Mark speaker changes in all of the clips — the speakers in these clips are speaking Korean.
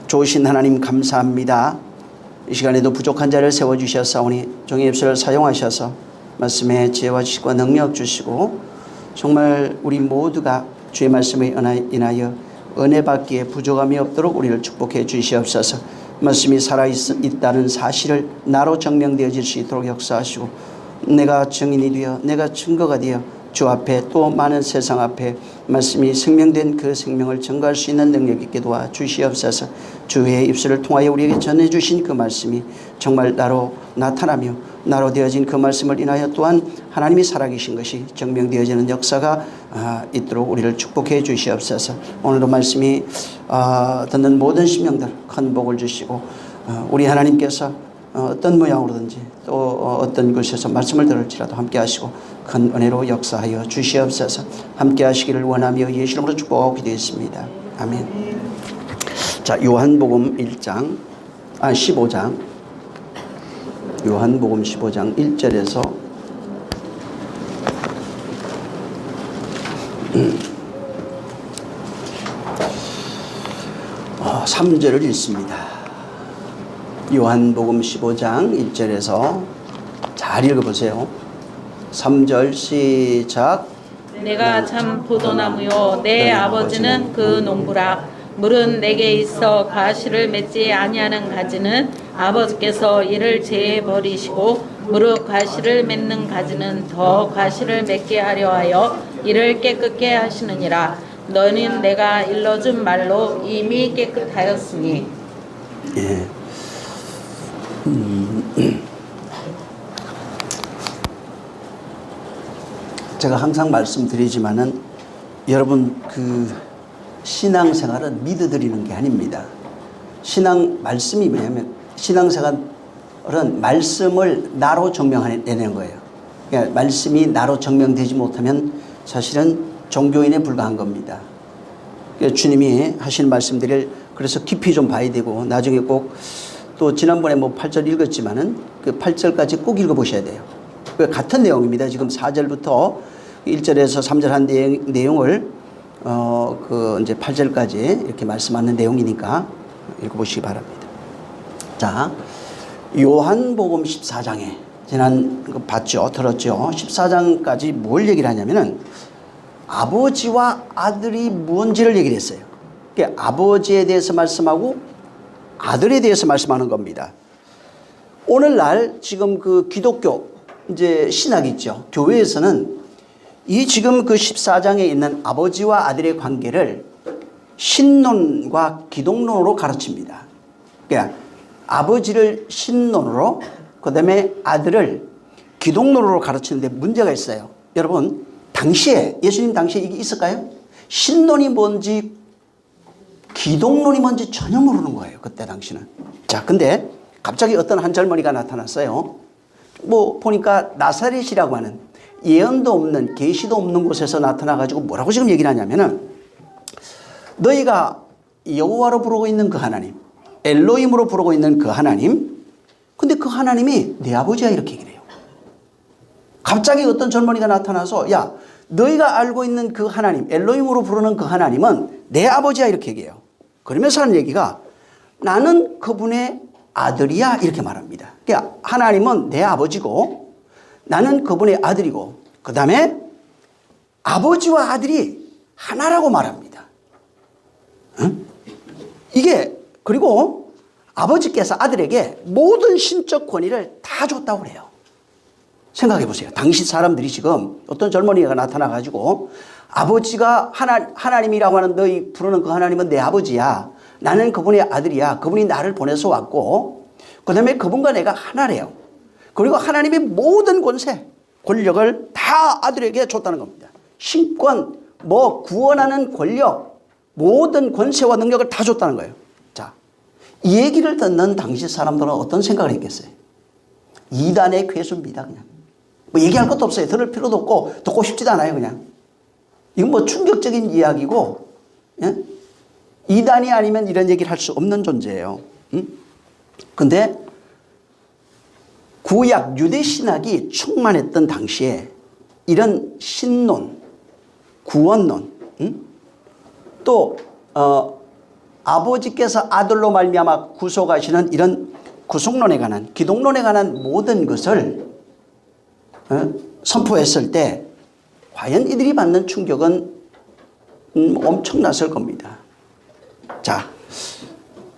Speaker 1: 좋으신 하나님 감사합니다. 이 시간에도 부족한 자를 세워주셨사오니 종의 입술을 사용하셔서 말씀에 지혜와 지식과 능력 주시고 정말 우리 모두가 주의 말씀에 인하여 은혜 받기에 부족함이 없도록 우리를 축복해 주시옵소서. 말씀이 살아있다는 사실을 나로 증명되어질 수 있도록 역사하시고 내가 증인이 되어 내가 증거가 되어 주 앞에 또 많은 세상 앞에 말씀이 생명된 그 생명을 증거할 수 있는 능력 있게 도와주시옵소서. 주의 입술을 통하여 우리에게 전해주신 그 말씀이 정말 나로 나타나며 나로 되어진 그 말씀을 인하여 또한 하나님이 살아계신 것이 증명되어지는 역사가 있도록 우리를 축복해 주시옵소서. 오늘도 말씀이 듣는 모든 심령들 큰 복을 주시고 우리 하나님께서 어떤 모양으로든지 또 어떤 곳에서 말씀을 들을지라도 함께 하시고 큰 은혜로 역사하여 주시옵소서. 함께 하시기를 원하며 예수 이름으로 축복하고 기도했습니다. 아멘. 자, 요한복음 15장 요한복음 15장 1절에서 3절을 읽습니다. 요한복음 15장 1절에서 잘 읽어보세요. 3절 시작.
Speaker 2: 내가 참 포도나무요 내 아버지는 그 농부라. 물은 내게 있어 가시를 맺지 아니하는 가지는 아버지께서 이를 제해 버리시고 무릇 가시를 맺는 가지는 더 가시를 맺게 하려 하여 이를 깨끗게 하시느니라. 너는 내가 일러준 말로 이미 깨끗하였으니.
Speaker 1: 예. 제가 항상 말씀드리지만은 여러분 그 신앙생활은 믿어드리는 게 아닙니다. 말씀이 뭐냐면 신앙생활은 말씀을 나로 증명해내는 거예요. 그러니까 말씀이 나로 증명되지 못하면 사실은 종교인에 불과한 겁니다. 그러니까 주님이 하신 말씀들을 그래서 깊이 좀 봐야 되고 나중에 꼭 또 지난번에 8절 읽었지만은 그 8절까지 꼭 읽어보셔야 돼요. 같은 내용입니다. 지금 4절부터 1절에서 3절 한 내용을 이제 8절까지 이렇게 말씀하는 내용이니까 읽어보시기 바랍니다. 자, 요한복음 14장에 지난 거 봤죠? 들었죠? 14장까지 뭘 얘기를 하냐면은 아버지와 아들이 무언지를 얘기를 했어요. 그러니까 아버지에 대해서 말씀하고 아들에 대해서 말씀하는 겁니다. 오늘날 지금 그 기독교 이제 신학 있죠. 교회에서는 이 지금 그 14장에 있는 아버지와 아들의 관계를 신론과 기독론으로 가르칩니다. 그러니까 아버지를 신론으로 그다음에 아들을 기독론으로 가르치는데 문제가 있어요. 여러분 당시에 예수님 당시에 이게 있을까요? 신론이 뭔지 기독론이 뭔지 전혀 모르는 거예요. 그때 당시는. 자, 근데 갑자기 어떤 한 젊은이가 나타났어요. 보니까 나사렛이라고 하는 예언도 없는 계시도 없는 곳에서 나타나가지고 뭐라고 지금 얘기를 하냐면은 너희가 여호와로 부르고 있는 그 하나님, 엘로힘으로 부르고 있는 그 하나님, 근데 그 하나님이 내 아버지야 이렇게 얘기를 해요. 갑자기 어떤 젊은이가 나타나서 야 너희가 알고 있는 그 하나님, 엘로힘으로 부르는 그 하나님은 내 아버지야 이렇게 얘기해요. 그러면서 하는 얘기가 나는 그분의 아들이야 이렇게 말합니다. 그러니까 하나님은 내 아버지고 나는 그분의 아들이고 그 다음에 아버지와 아들이 하나라고 말합니다. 응? 이게 그리고 아버지께서 아들에게 모든 신적 권위를 다 줬다고 그래요. 생각해 보세요. 당시 사람들이 지금 어떤 젊은이가 나타나가지고 아버지가 하나님이라고 하는 너희 부르는 그 하나님은 내 아버지야. 나는 그분의 아들이야. 그분이 나를 보내서 왔고 그 다음에 그분과 내가 하나래요. 그리고 하나님의 모든 권세, 권력을 다 아들에게 줬다는 겁니다. 신권, 구원하는 권력, 모든 권세와 능력을 다 줬다는 거예요. 자, 이 얘기를 듣는 당시 사람들은 어떤 생각을 했겠어요? 이단의 괴수입니다, 그냥. 얘기할 것도 없어요. 들을 필요도 없고, 듣고 싶지도 않아요, 그냥. 이건 충격적인 이야기고, 예? 이단이 아니면 이런 얘기를 할 수 없는 존재예요. 근데 구약 유대 신학이 충만했던 당시에 이런 신론, 구원론, 또 아버지께서 아들로 말미암아 구속하시는 이런 구속론에 관한, 기독론에 관한 모든 것을 선포했을 때 과연 이들이 받는 충격은 엄청났을 겁니다. 자,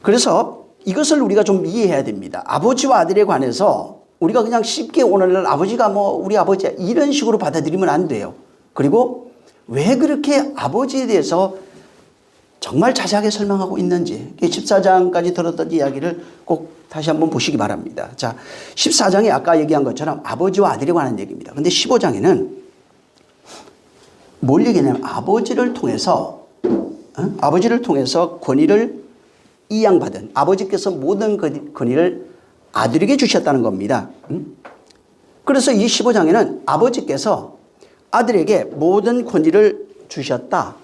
Speaker 1: 그래서 이것을 우리가 좀 이해해야 됩니다. 아버지와 아들에 관해서 우리가 그냥 쉽게 오늘날 아버지가 우리 아버지야 이런 식으로 받아들이면 안 돼요. 그리고 왜 그렇게 아버지에 대해서 정말 자세하게 설명하고 있는지 14장까지 들었던 이야기를 꼭 다시 한번 보시기 바랍니다. 자, 14장에 아까 얘기한 것처럼 아버지와 아들에 관한 얘기입니다. 근데 15장에는 뭘 얘기하냐면 아버지를 통해서 권위를 이양받은 아버지께서 모든 권위를 아들에게 주셨다는 겁니다. 그래서 이 15장에는 아버지께서 아들에게 모든 권위를 주셨다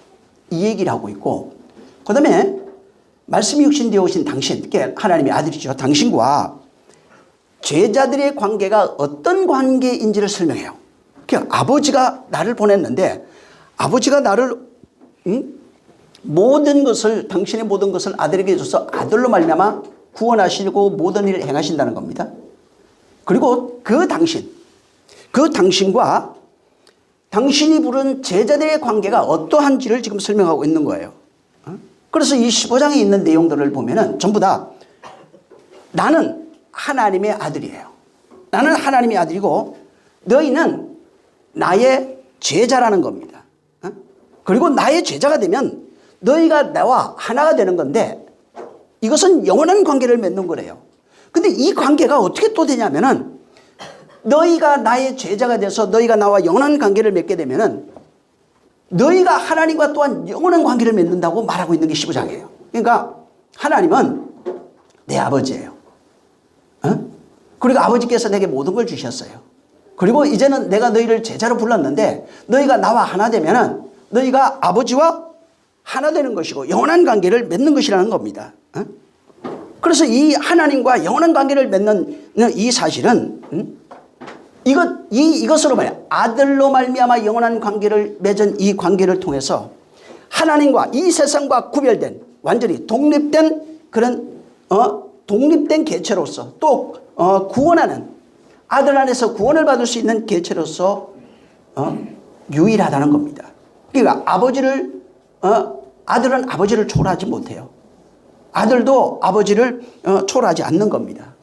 Speaker 1: 이 얘기를 하고 있고, 그 다음에 말씀이 육신되어 오신 당신, 하나님의 아들이죠. 당신과 제자들의 관계가 어떤 관계인지를 설명해요. 아버지가 나를 보냈는데 아버지가 나를 모든 것을, 당신의 모든 것을 아들에게 줘서 아들로 말미암아 구원하시고 모든 일을 행하신다는 겁니다. 그리고 그 당신과 당신이 부른 제자들의 관계가 어떠한지를 지금 설명하고 있는 거예요. 그래서 이 15장에 있는 내용들을 보면은 전부 다 나는 하나님의 아들이에요. 나는 하나님의 아들이고 너희는 나의 제자라는 겁니다. 그리고 나의 제자가 되면 너희가 나와 하나가 되는 건데 이것은 영원한 관계를 맺는 거래요. 근데 이 관계가 어떻게 또 되냐면은 너희가 나의 제자가 돼서 너희가 나와 영원한 관계를 맺게 되면은 너희가 하나님과 또한 영원한 관계를 맺는다고 말하고 있는 게 15장이에요. 그러니까 하나님은 내 아버지예요. 그리고 아버지께서 내게 모든 걸 주셨어요. 그리고 이제는 내가 너희를 제자로 불렀는데 너희가 나와 하나 되면은 너희가 아버지와 하나 되는 것이고 영원한 관계를 맺는 것이라는 겁니다. 그래서 이 하나님과 영원한 관계를 맺는 이 사실은 이것으로 말이야. 아들로 말미암아 영원한 관계를 맺은 이 관계를 통해서 하나님과 이 세상과 구별된 완전히 독립된 그런 독립된 개체로서 또 구원하는 아들 안에서 구원을 받을 수 있는 개체로서 유일하다는 겁니다. 그러니까 아들은 아버지를 초월하지 못해요. 아들도 아버지를 초월하지 않는 겁니다.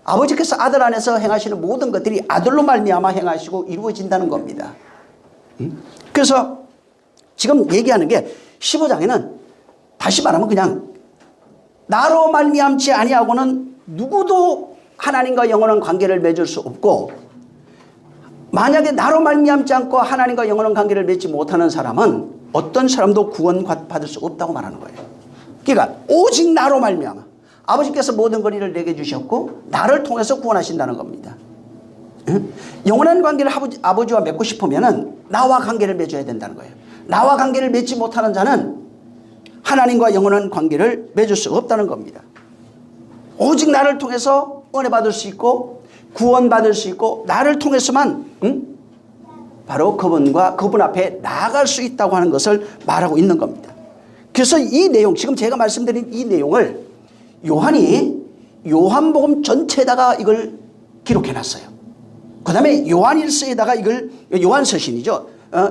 Speaker 1: 아버지께서 아들 안에서 행하시는 모든 것들이 아들로 말미암아 행하시고 이루어진다는 겁니다. 그래서 지금 얘기하는 게 15장에는 다시 말하면 그냥 나로 말미암지 아니하고는 누구도 하나님과 영원한 관계를 맺을 수 없고, 만약에 나로 말미암지 않고 하나님과 영원한 관계를 맺지 못하는 사람은 어떤 사람도 구원받을 수 없다고 말하는 거예요. 그러니까 오직 나로 말미암아 아버지께서 모든 권위를 내게 주셨고 나를 통해서 구원하신다는 겁니다. 영원한 관계를 아버지와 맺고 싶으면 나와 관계를 맺어야 된다는 거예요. 나와 관계를 맺지 못하는 자는 하나님과 영원한 관계를 맺을 수 없다는 겁니다. 오직 나를 통해서 은혜 받을 수 있고 구원받을 수 있고 나를 통해서만 바로 그분 앞에 나아갈 수 있다고 하는 것을 말하고 있는 겁니다. 그래서 이 내용, 지금 제가 말씀드린 이 내용을 요한이 요한복음 전체에다가 이걸 기록해놨어요. 그 다음에 요한일서에다가 이걸, 요한서신이죠.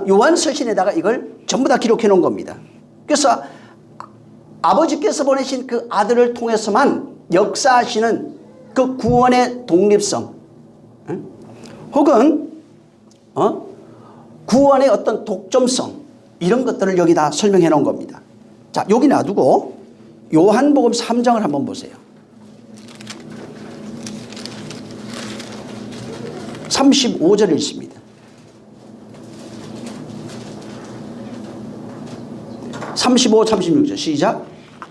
Speaker 1: 요한서신에다가 이걸 전부 다 기록해 놓은 겁니다. 그래서 아버지께서 보내신 그 아들을 통해서만 역사하시는 그 구원의 독립성, 혹은 구원의 어떤 독점성, 이런 것들을 여기다 설명해 놓은 겁니다. 자, 여기 놔두고 요한복음 3장을 한번 보세요. 35절 읽습니다. 35, 36절 시작.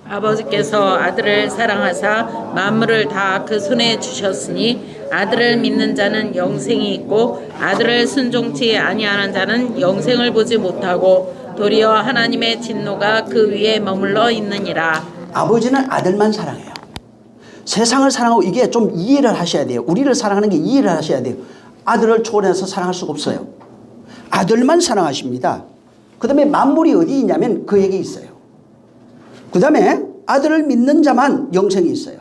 Speaker 2: 아버지께서 아들을 사랑하사 만물을 다 그 손에 주셨으니 아들을 믿는 자는 영생이 있고 아들을 순종치 아니하는 자는 영생을 보지 못하고 도리어 하나님의 진노가 그 위에 머물러 있느니라.
Speaker 1: 아버지는 아들만 사랑해요. 세상을 사랑하고, 이게 좀 이해를 하셔야 돼요. 우리를 사랑하는 게 이해를 하셔야 돼요. 아들을 초월해서 사랑할 수가 없어요. 아들만 사랑하십니다. 그 다음에 만물이 어디 있냐면 그에게 있어요. 그 다음에 아들을 믿는 자만 영생이 있어요.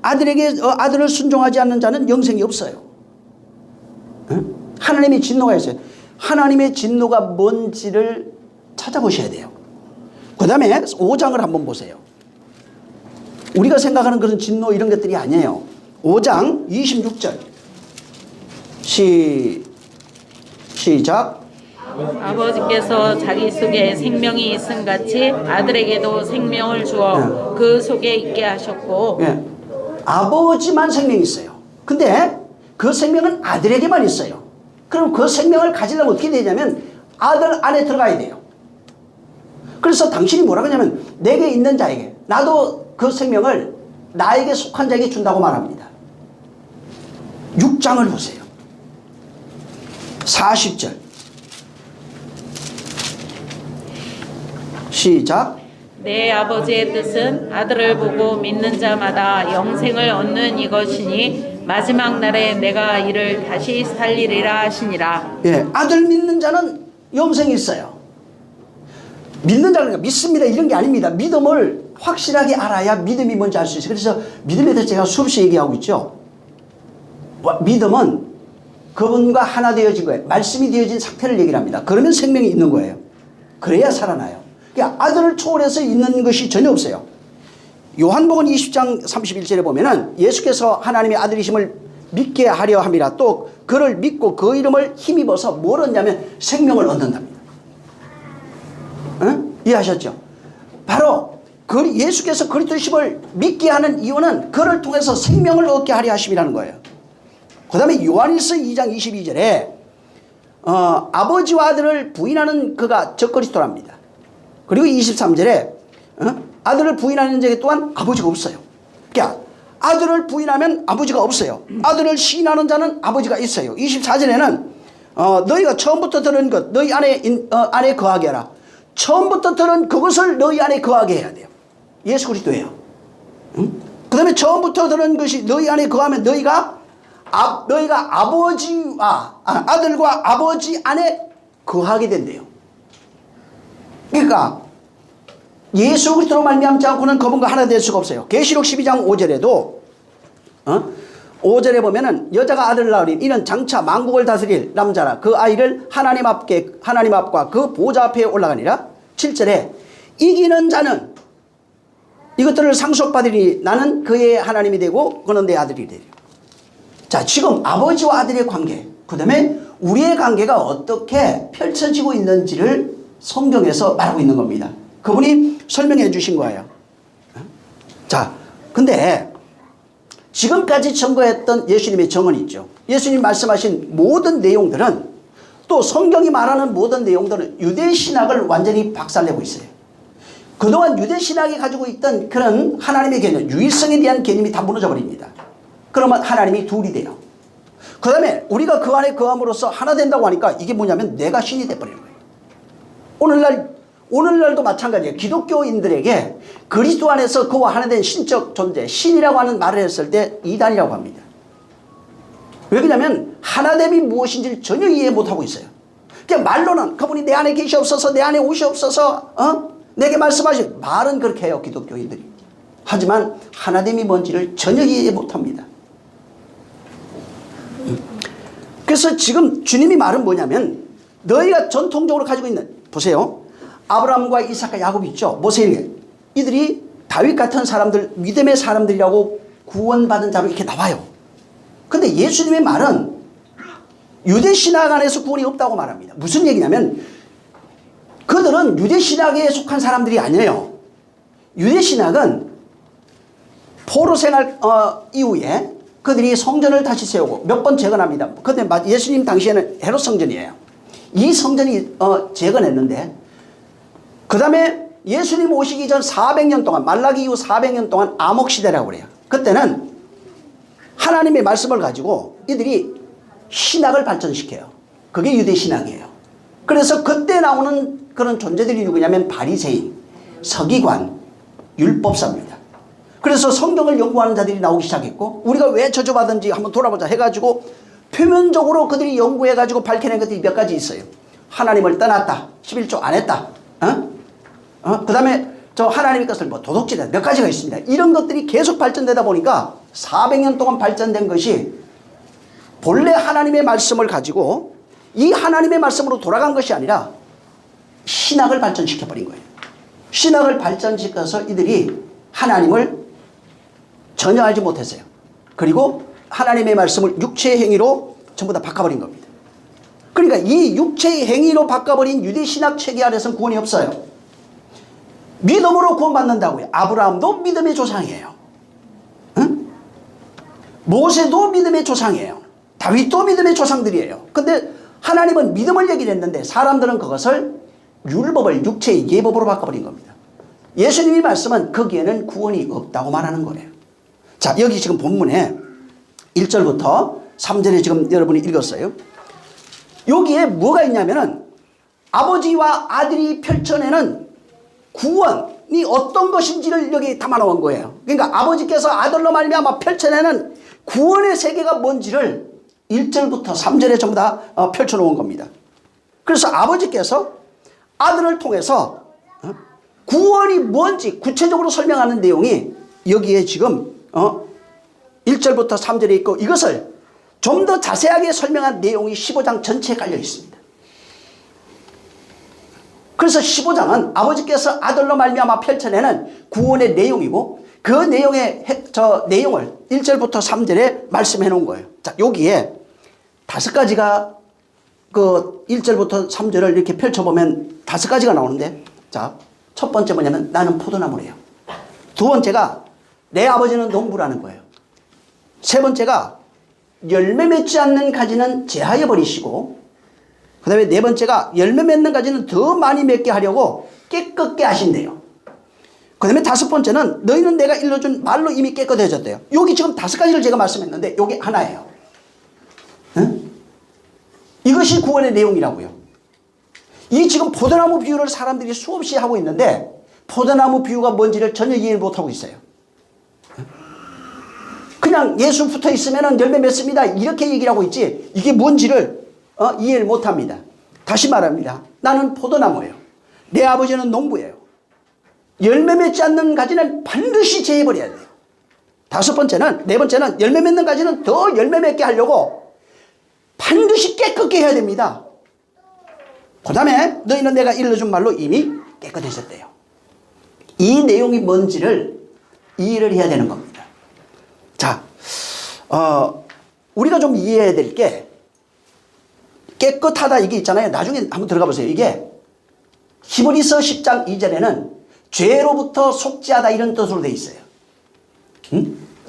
Speaker 1: 아들을 순종하지 않는 자는 영생이 없어요. 응? 하나님의 진노가 있어요. 하나님의 진노가 뭔지를 찾아보셔야 돼요. 그 다음에 5장을 한번 보세요. 우리가 생각하는 그런 진노 이런 것들이 아니에요. 5장 26절 시작.
Speaker 2: 아버지께서 자기 속에 생명이 있음 같이 아들에게도 생명을 주어 그 속에 있게 하셨고.
Speaker 1: 예. 아버지만 생명이 있어요. 근데 그 생명은 아들에게만 있어요. 그럼 그 생명을 가지려면 어떻게 되냐면 아들 안에 들어가야 돼요. 그래서 당신이 뭐라고 하냐면 내게 있는 자에게, 나도 그 생명을 나에게 속한 자에게 준다고 말합니다. 6장을 보세요. 40절 시작.
Speaker 2: 내 아버지의 뜻은 아들을 보고 믿는 자마다 영생을 얻는 이것이니 마지막 날에 내가 이를 다시 살리리라 하시니라.
Speaker 1: 예, 아들 믿는 자는 영생이 있어요. 믿는 자는 믿습니다 이런 게 아닙니다. 믿음을 확실하게 알아야 믿음이 뭔지 알 수 있어요. 그래서 믿음에 대해서 제가 수없이 얘기하고 있죠. 믿음은 그분과 하나 되어진 거예요. 말씀이 되어진 상태를 얘기를 합니다. 그러면 생명이 있는 거예요. 그래야 살아나요. 그러니까 아들을 초월해서 있는 것이 전혀 없어요. 요한복음 20장 31절에 보면은 예수께서 하나님의 아들이심을 믿게 하려 함이라, 또 그를 믿고 그 이름을 힘입어서 뭘 얻냐면 생명을 얻는답니다. 응? 이해하셨죠? 바로 예수께서 그리스도심을 믿게 하는 이유는 그를 통해서 생명을 얻게 하려 하심이라는 거예요. 그 다음에 요한일서 2장 22절에 아버지와 아들을 부인하는 그가 적그리스도랍니다. 그리고 23절에 아들을 부인하는 자에게 또한 아버지가 없어요. 그러니까 아들을 부인하면 아버지가 없어요. 아들을 시인하는 자는 아버지가 있어요. 24절에는 너희가 처음부터 들은 것 너희 안에 거하게 하라. 처음부터 들은 그것을 너희 안에 거하게 해야 돼요. 예수 그리스도예요. 그 다음에 처음부터 들은 것이 너희 안에 거하면 너희가 아버지와 아들과 아버지 안에 거하게 된대요. 그러니까 예수 그리스도로 말미암지 않고는 그분과 하나 될 수가 없어요. 계시록 12장 5절에도 5절에 보면은 여자가 아들을 낳으리 이는 장차 만국을 다스릴 남자라 그 아이를 하나님 앞과 그 보좌 앞에 올라가니라. 7절에 이기는 자는 이것들을 상속받으리니 나는 그의 하나님이 되고 그는 내 아들이 되리라. 자, 지금 아버지와 아들의 관계, 그 다음에 우리의 관계가 어떻게 펼쳐지고 있는지를 성경에서 말하고 있는 겁니다. 그분이 설명해 주신 거예요. 자, 근데 지금까지 전거했던 예수님의 정언이 있죠. 예수님 말씀하신 모든 내용들은, 또 성경이 말하는 모든 내용들은 유대신학을 완전히 박살내고 있어요. 그동안 유대신학이 가지고 있던 그런 하나님의 개념, 유일성에 대한 개념이 다 무너져 버립니다. 그러면 하나님이 둘이 돼요. 그 다음에 우리가 그 안에 거함으로써 하나 된다고 하니까 이게 뭐냐면 내가 신이 돼버리는 거예요. 오늘날도 마찬가지예요. 기독교인들에게 그리스도 안에서 그와 하나 된 신적 존재, 신이라고 하는 말을 했을 때 이단이라고 합니다. 왜 그러냐면 하나됨이 무엇인지를 전혀 이해 못하고 있어요. 그냥 말로는 그분이 내 안에 계시옵소서, 내 안에 오시옵소서, 내게 말씀하시, 말은 그렇게 해요, 기독교인들이. 하지만 하나됨이 뭔지를 전혀 이해 못합니다. 그래서 지금 주님이 말은 뭐냐면 너희가 전통적으로 가지고 있는, 보세요, 아브라함과 이삭과 야곱이 있죠. 모세에게 이들이 다윗 같은 사람들, 믿음의 사람들이라고 구원받은 자로 이렇게 나와요. 근데 예수님의 말은 유대신학 안에서 구원이 없다고 말합니다. 무슨 얘기냐면 그들은 유대신학에 속한 사람들이 아니에요. 유대신학은 포로 생활 이후에 그들이 성전을 다시 세우고 몇 번 재건합니다. 근데 예수님 당시에는 헤롯 성전이에요. 이 성전이 재건했는데 그 다음에 예수님 오시기 전 400년 동안, 말라기 이후 400년 동안 암흑시대라고 그래요. 그때는 하나님의 말씀을 가지고 이들이 신학을 발전시켜요. 그게 유대신학이에요. 그래서 그때 나오는 그런 존재들이 누구냐면 바리새인, 서기관, 율법사입니다. 그래서 성경을 연구하는 자들이 나오기 시작했고, 우리가 왜 저주받은지 한번 돌아보자 해가지고 표면적으로 그들이 연구해가지고 밝혀낸 것들이 몇 가지 있어요. 하나님을 떠났다, 11조 안 했다, 그 다음에 저 하나님의 것을 뭐 도둑질해 몇 가지가 있습니다. 이런 것들이 계속 발전되다 보니까 400년 동안 발전된 것이 본래 하나님의 말씀을 가지고 이 하나님의 말씀으로 돌아간 것이 아니라 신학을 발전시켜버린 거예요. 신학을 발전시켜서 이들이 하나님을 전혀 알지 못했어요. 그리고 하나님의 말씀을 육체의 행위로 전부 다 바꿔버린 겁니다. 그러니까 이 육체의 행위로 바꿔버린 유대신학 체계 아래서는 구원이 없어요. 믿음으로 구원받는다고요. 아브라함도 믿음의 조상이에요. 응? 모세도 믿음의 조상이에요. 다윗도 믿음의 조상들이에요. 근데 하나님은 믿음을 얘기를 했는데 사람들은 그것을 율법을 육체의 예법으로 바꿔버린 겁니다. 예수님이 말씀은 거기에는 구원이 없다고 말하는 거예요. 자, 여기 지금 본문에 1절부터 3절에 지금 여러분이 읽었어요. 여기에 뭐가 있냐면은 아버지와 아들이 펼쳐내는 구원이 어떤 것인지를 여기 담아 놓은 거예요. 그러니까 아버지께서 아들로 말미암아 펼쳐내는 구원의 세계가 뭔지를 1절부터 3절에 전부 다 펼쳐 놓은 겁니다. 그래서 아버지께서 아들을 통해서 구원이 뭔지 구체적으로 설명하는 내용이 여기에 지금 1절부터 3절에 있고, 이것을 좀 더 자세하게 설명한 내용이 15장 전체에 깔려 있습니다. 그래서 15장은 아버지께서 아들로 말미암아 펼쳐내는 구원의 내용이고, 그 내용의 내용을 1절부터 3절에 말씀해 놓은 거예요. 자, 여기에 5가지가 그 1절부터 3절을 이렇게 펼쳐보면 5가지가 나오는데, 자, 첫 번째 뭐냐면 나는 포도나무래요. 두 번째가 내 아버지는 농부라는 거예요. 세 번째가 열매 맺지 않는 가지는 제하여 버리시고, 그 다음에 네 번째가 열매 맺는 가지는 더 많이 맺게 하려고 깨끗게 하신대요. 그 다음에 5번째는 너희는 내가 일러준 말로 이미 깨끗해졌대요. 여기 지금 5가지를 제가 말씀했는데 여기 하나예요. 응? 이것이 구원의 내용이라고요. 이 지금 포도나무 비유를 사람들이 수없이 하고 있는데 포도나무 비유가 뭔지를 전혀 이해를 못하고 있어요. 그냥 예수 붙어 있으면 열매 맺습니다 이렇게 얘기를 하고 있지, 이게 뭔지를 이해를 못합니다. 다시 말합니다. 나는 포도나무예요. 내 아버지는 농부예요. 열매 맺지 않는 가지는 반드시 제해버려야 돼요. 5번째는, 네 번째는 열매 맺는 가지는 더 열매 맺게 하려고 반드시 깨끗게 해야 됩니다. 그 다음에 너희는 내가 일러준 말로 이미 깨끗해졌대요. 이 내용이 뭔지를 이해를 해야 되는 겁니다. 자, 우리가 좀 이해해야 될 게, 깨끗하다 이게 있잖아요. 나중에 한번 들어가 보세요. 이게 히브리서 10장 2절에는 죄로부터 속죄하다 이런 뜻으로 돼 있어요.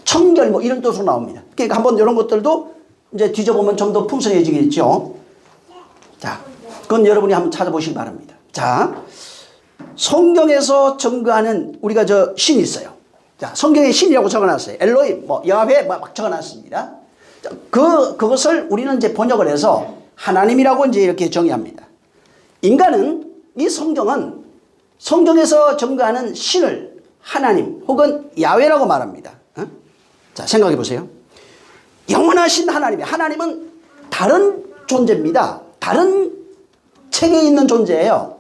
Speaker 1: 청결 뭐 이런 뜻으로 나옵니다. 그러니까 한번 이런 것들도 이제 뒤져보면 좀 더 풍성해지겠죠. 자, 그건 여러분이 한번 찾아보시기 바랍니다. 자, 성경에서 증거하는 우리가 신이 있어요. 자, 성경에 신이라고 적어놨어요. 엘로힘, 뭐 야훼 막 적어놨습니다. 자, 그것을 우리는 이제 번역을 해서 하나님이라고 이제 이렇게 정의합니다. 인간은, 이 성경은 성경에서 증거하는 신을 하나님 혹은 야훼라고 말합니다. 자, 생각해 보세요. 영원하신 하나님은 다른 존재입니다. 다른 체계에 있는 존재예요.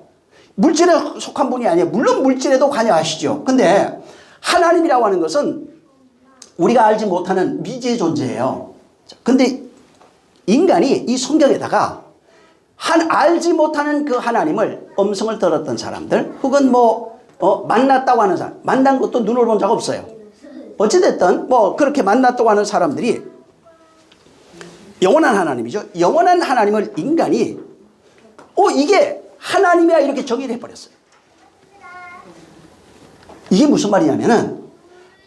Speaker 1: 물질에 속한 분이 아니에요. 물론 물질에도 관여하시죠. 근데 하나님이라고 하는 것은 우리가 알지 못하는 미지의 존재예요. 근데 인간이 이 성경에다가 알지 못하는 그 하나님을 음성을 들었던 사람들, 혹은 만났다고 하는 사람, 만난 것도 눈을 본 적 없어요. 어찌됐든 그렇게 만났다고 하는 사람들이 영원한 하나님이죠. 영원한 하나님을 인간이 이게 하나님이야 이렇게 정의를 해버렸어요. 이게 무슨 말이냐면은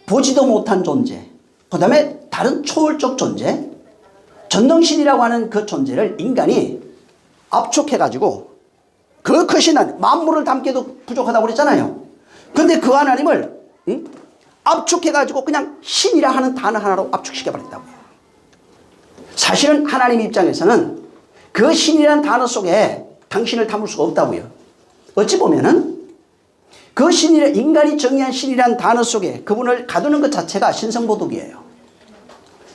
Speaker 1: 보지도 못한 존재, 그 다음에 다른 초월적 존재, 전능신이라고 하는 그 존재를 인간이 압축해가지고, 그 크신 하나님, 만물을 담기도 부족하다고 그랬잖아요. 근데 그 하나님을 압축해가지고 그냥 신이라 하는 단어 하나로 압축시켜버렸다고요. 사실은 하나님 입장에서는 그 신이라는 단어 속에 당신을 담을 수가 없다고요. 어찌 보면은 그 인간이 정의한 신이라는 단어 속에 그분을 가두는 것 자체가 신성모독이에요.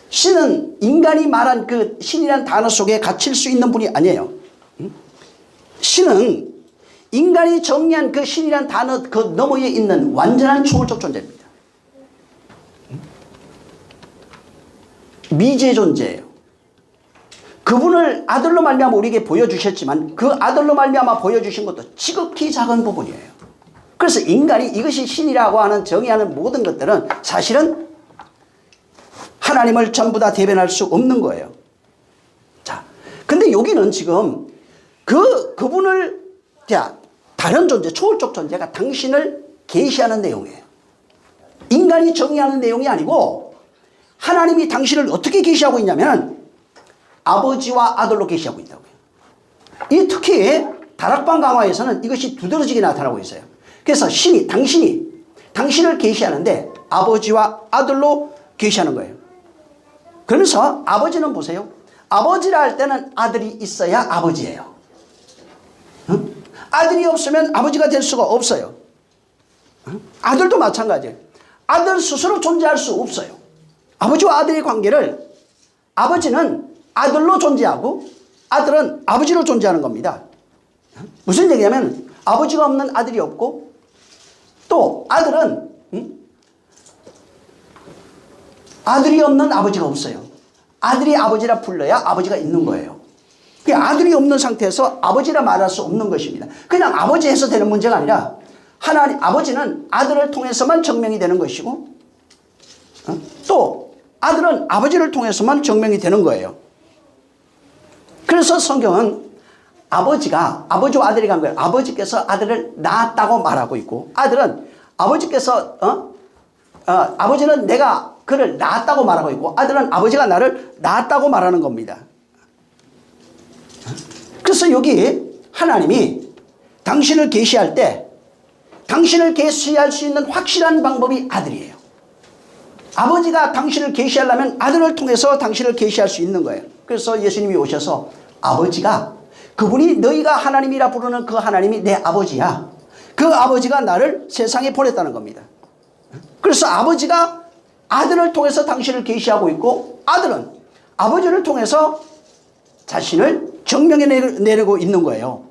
Speaker 1: 신은 인간이 말한 그 신이라는 단어 속에 갇힐 수 있는 분이 아니에요. 신은 인간이 정의한 그 신이란 단어 그 너머에 있는 완전한 초월적 존재입니다. 미지의 존재예요. 그분을 아들로 말미암아 우리에게 보여주셨지만 그 아들로 말미암아 보여주신 것도 지극히 작은 부분이에요. 그래서 인간이 이것이 신이라고 하는 정의하는 모든 것들은 사실은 하나님을 전부 다 대변할 수 없는 거예요. 자, 근데 여기는 지금 그분을, 자, 다른 존재, 초월적 존재가 당신을 계시하는 내용이에요. 인간이 정의하는 내용이 아니고 하나님이 당신을 어떻게 계시하고 있냐면 아버지와 아들로 계시하고 있다고요. 이 특히 다락방 강화에서는 이것이 두드러지게 나타나고 있어요. 그래서 신이, 당신을 계시하는데 아버지와 아들로 계시하는 거예요. 그러면서 아버지는 보세요. 아버지라 할 때는 아들이 있어야 아버지예요. 응? 아들이 없으면 아버지가 될 수가 없어요. 응? 아들도 마찬가지예요. 아들 스스로 존재할 수 없어요. 아버지와 아들의 관계를 아버지는 아들로 존재하고 아들은 아버지로 존재하는 겁니다. 무슨 얘기냐면 아버지가 없는 아들이 없고 또 아들은 아들이 없는 아버지가 없어요. 아들이 아버지라 불러야 아버지가 있는 거예요. 아들이 없는 상태에서 아버지라 말할 수 없는 것입니다. 그냥 아버지 해서 되는 문제가 아니라 하나님 아버지는 아들을 통해서만 증명이 되는 것이고 또 아들은 아버지를 통해서만 증명이 되는 거예요. 그래서 성경은 아버지와 아들이 간 거예요. 아버지께서 아들을 낳았다고 말하고 있고 아들은 아버지께서 아버지는 내가 그를 낳았다고 말하고 있고 아들은 아버지가 나를 낳았다고 말하는 겁니다. 그래서 여기 하나님이 당신을 계시할 때 당신을 계시할 수 있는 확실한 방법이 아들이에요. 아버지가 당신을 계시하려면 아들을 통해서 당신을 계시할 수 있는 거예요. 그래서 예수님이 오셔서 아버지가 그분이 너희가 하나님이라 부르는 그 하나님이 내 아버지야. 그 아버지가 나를 세상에 보냈다는 겁니다. 그래서 아버지가 아들을 통해서 당신을 계시하고 있고 아들은 아버지를 통해서 자신을 증명해내고 있는 거예요.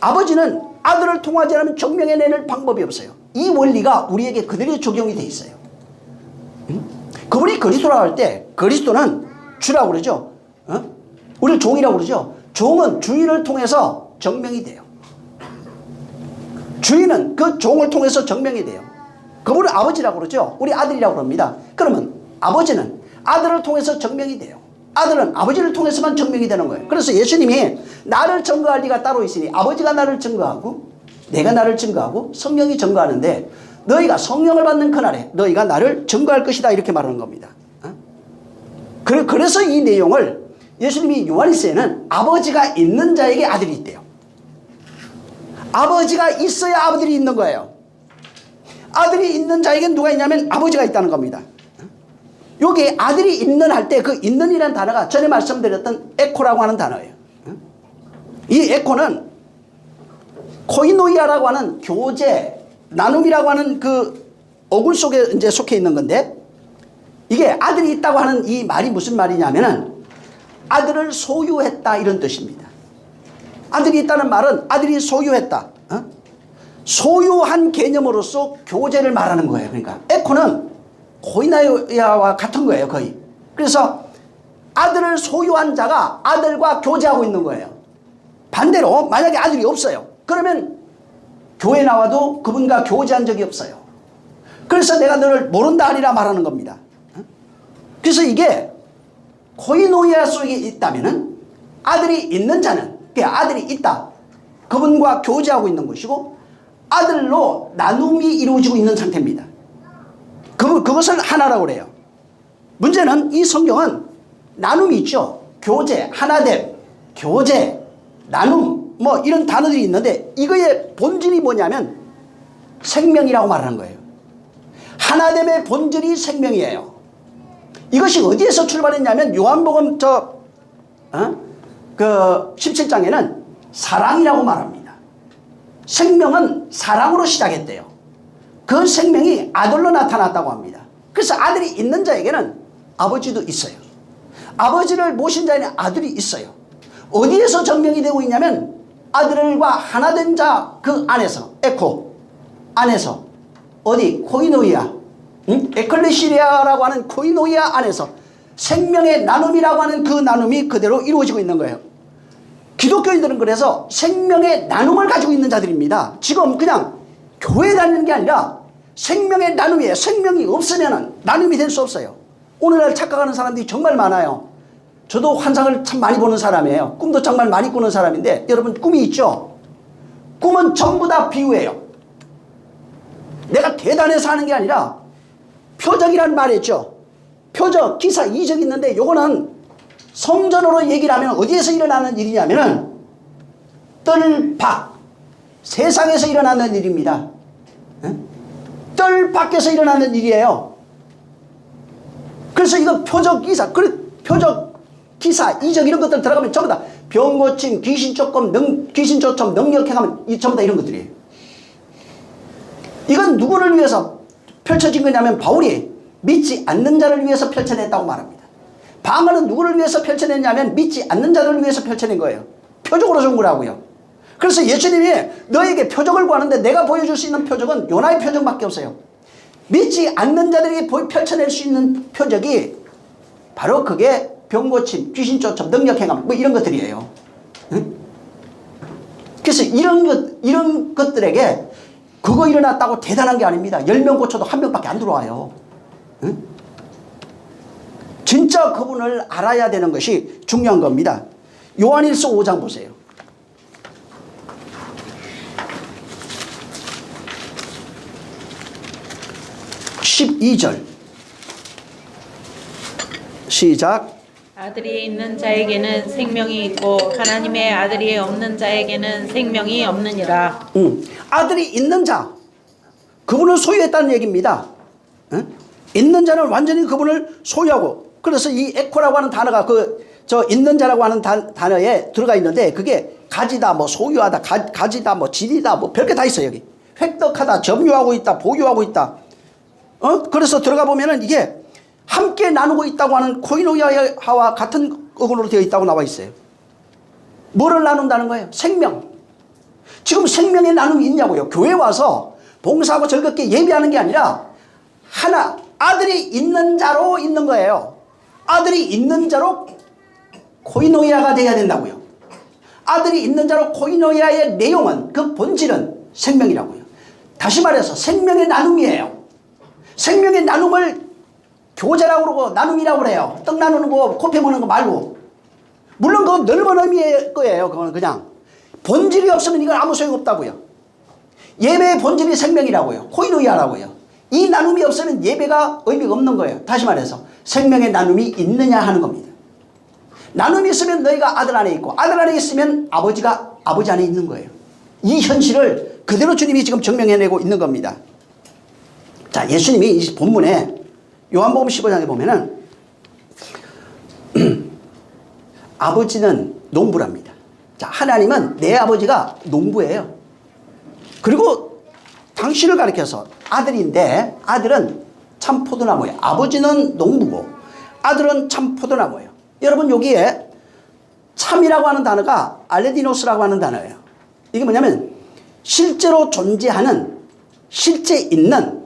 Speaker 1: 아버지는 아들을 통하지 않으면 증명해내는 방법이 없어요. 이 원리가 우리에게 그대로 적용이 돼 있어요. 그분이 그리스도라고 할 때 그리스도는 주라고 그러죠. 우리를 종이라고 그러죠. 종은 주인을 통해서 증명이 돼요. 주인은 그 종을 통해서 증명이 돼요. 그분을 아버지라고 그러죠. 우리 아들이라고 그럽니다. 그러면 아버지는 아들을 통해서 증명이 돼요. 아들은 아버지를 통해서만 증명이 되는 거예요. 그래서 예수님이 나를 증거할 리가 따로 있으니 아버지가 나를 증거하고 내가 나를 증거하고 성령이 증거하는데 너희가 성령을 받는 그날에 너희가 나를 증거할 것이다 이렇게 말하는 겁니다. 그래서 이 내용을 예수님이 요한일서에는 아버지가 있는 자에게 아들이 있대요. 아버지가 있어야 아들이 있는 거예요. 아들이 있는 자에게 누가 있냐면 아버지가 있다는 겁니다. 여기 아들이 있는 할 때 그 있는이라는 단어가 전에 말씀드렸던 에코라고 하는 단어예요. 이 에코는 코이노이아라고 하는 교제, 나눔이라고 하는 그 어굴 속에 이제 속해 있는 건데 이게 아들이 있다고 하는 이 말이 무슨 말이냐면은 아들을 소유했다 이런 뜻입니다. 아들이 있다는 말은 아들이 소유했다. 소유한 개념으로서 교제를 말하는 거예요. 그러니까 에코는 코이노이아와 같은 거예요. 거의. 그래서 아들을 소유한 자가 아들과 교제하고 있는 거예요. 반대로 만약에 아들이 없어요. 그러면 교회 나와도 그분과 교제한 적이 없어요. 그래서 내가 너를 모른다 하리라 말하는 겁니다. 그래서 이게 코이노이아 속에 있다면은 아들이 있는 자는 아들이 있다. 그분과 교제하고 있는 것이고 아들로 나눔이 이루어지고 있는 상태입니다. 그것을 하나라고 그래요. 문제는 이 성경은 나눔이 있죠. 교제, 하나됨, 교제, 나눔 뭐 이런 단어들이 있는데 이거의 본질이 뭐냐면 생명이라고 말하는 거예요. 하나됨의 본질이 생명이에요. 이것이 어디에서 출발했냐면 요한복음 17장에는 사랑이라고 말합니다. 생명은 사랑으로 시작했대요. 그 생명이 아들로 나타났다고 합니다. 그래서 아들이 있는 자에게는 아버지도 있어요. 아버지를 모신 자에는 아들이 있어요. 어디에서 증명이 되고 있냐면 아들과 하나 된 자 그 안에서, 에코 안에서, 어디 코이노이아, 에클레시리아라고 하는 코이노이아 안에서 생명의 나눔이라고 하는 그 나눔이 그대로 이루어지고 있는 거예요. 기독교인들은 그래서 생명의 나눔을 가지고 있는 자들입니다. 지금 그냥 교회 다니는 게 아니라 생명의 나눔이에요. 생명이 없으면 나눔이 될 수 없어요. 오늘날 착각하는 사람들이 정말 많아요. 저도 환상을 참 많이 보는 사람이에요. 꿈도 정말 많이 꾸는 사람인데, 여러분 꿈이 있죠? 꿈은 전부 다 비유예요. 내가 대단해서 하는 게 아니라 표적이라는 말이 있죠. 표적, 기사, 이적이 있는데 요거는 성전으로 얘기를 하면 어디에서 일어나는 일이냐면은 뜰 밖, 세상에서 일어나는 일입니다. 뜰 밖에서 일어나는 일이에요. 그래서 이거 표적, 기사, 표적, 기사, 이적 이런 것들 들어가면 전부 다 병 고침, 귀신 쫓금, 귀신 쫓음, 능력 행하면 이 전부 다 이런 것들이에요. 이건 누구를 위해서 펼쳐진 거냐면 바울이 믿지 않는 자를 위해서 펼쳐냈다고 말합니다. 방언은 누구를 위해서 펼쳐냈냐면 믿지 않는 자를 위해서 펼쳐낸 거예요. 표적으로 준 거라고요. 그래서 예수님이 너에게 표적을 구하는데 내가 보여줄 수 있는 표적은 요나의 표적밖에 없어요. 믿지 않는 자들에게 펼쳐낼 수 있는 표적이 바로 그게 병고침, 귀신 쫓음, 능력 행함 뭐 이런 것들이에요. 응? 그래서 이런 것들에게 그거 일어났다고 대단한 게 아닙니다. 10명 고쳐도 1명밖에 안 들어와요. 응? 진짜 그분을 알아야 되는 것이 중요한 겁니다. 요한일서 5장 보세요. 12절 시작.
Speaker 2: 아들이 있는 자에게는 생명이 있고 하나님의 아들이 없는 자에게는 생명이 없느니라.
Speaker 1: 아들이 있는 자, 그분을 소유했다는 얘기입니다. 있는 자는 완전히 그분을 소유하고, 그래서 이 에코라고 하는 단어가 있는 자라고 하는 단어에 들어가 있는데, 그게 가지다, 뭐 소유하다, 가지다, 뭐 질이다, 뭐 별게 다 있어요. 여기 획득하다, 점유하고 있다, 보유하고 있다. 그래서 들어가 보면은 이게 함께 나누고 있다고 하는 코이노이아와 같은 어근으로 되어 있다고 나와 있어요. 뭐를 나눈다는 거예요? 생명. 지금 생명의 나눔이 있냐고요. 교회 와서 봉사하고 즐겁게 예배하는 게 아니라 하나, 아들이 있는 자로 있는 거예요. 아들이 있는 자로 코이노이아가 돼야 된다고요. 아들이 있는 자로 코이노이아의 내용은, 그 본질은 생명이라고요. 다시 말해서 생명의 나눔이에요. 생명의 나눔을 교제라고 그러고 나눔이라고 그래요. 떡 나누는 거, 커피 먹는 거 말고. 물론 그건 넓은 의미의 거예요. 그건 그냥 본질이 없으면 이건 아무 소용 없다고요. 예배의 본질이 생명이라고요. 코이노이아라고요. 이 나눔이 없으면 예배가 의미가 없는 거예요. 다시 말해서 생명의 나눔이 있느냐 하는 겁니다. 나눔이 있으면 너희가 아들 안에 있고, 아들 안에 있으면 아버지가 아버지 안에 있는 거예요. 이 현실을 그대로 주님이 지금 증명해내고 있는 겁니다. 자, 예수님이 이 본문에 요한복음 15장에 보면은 아버지는 농부랍니다. 자, 하나님은 내 아버지가 농부예요. 그리고 당신을 가리켜서 아들인데, 아들은 참 포도나무예요. 아버지는 농부고 아들은 참 포도나무예요. 여러분, 여기에 참이라고 하는 단어가 알레디노스라고 하는 단어예요. 이게 뭐냐면 실제로 존재하는, 실제 있는,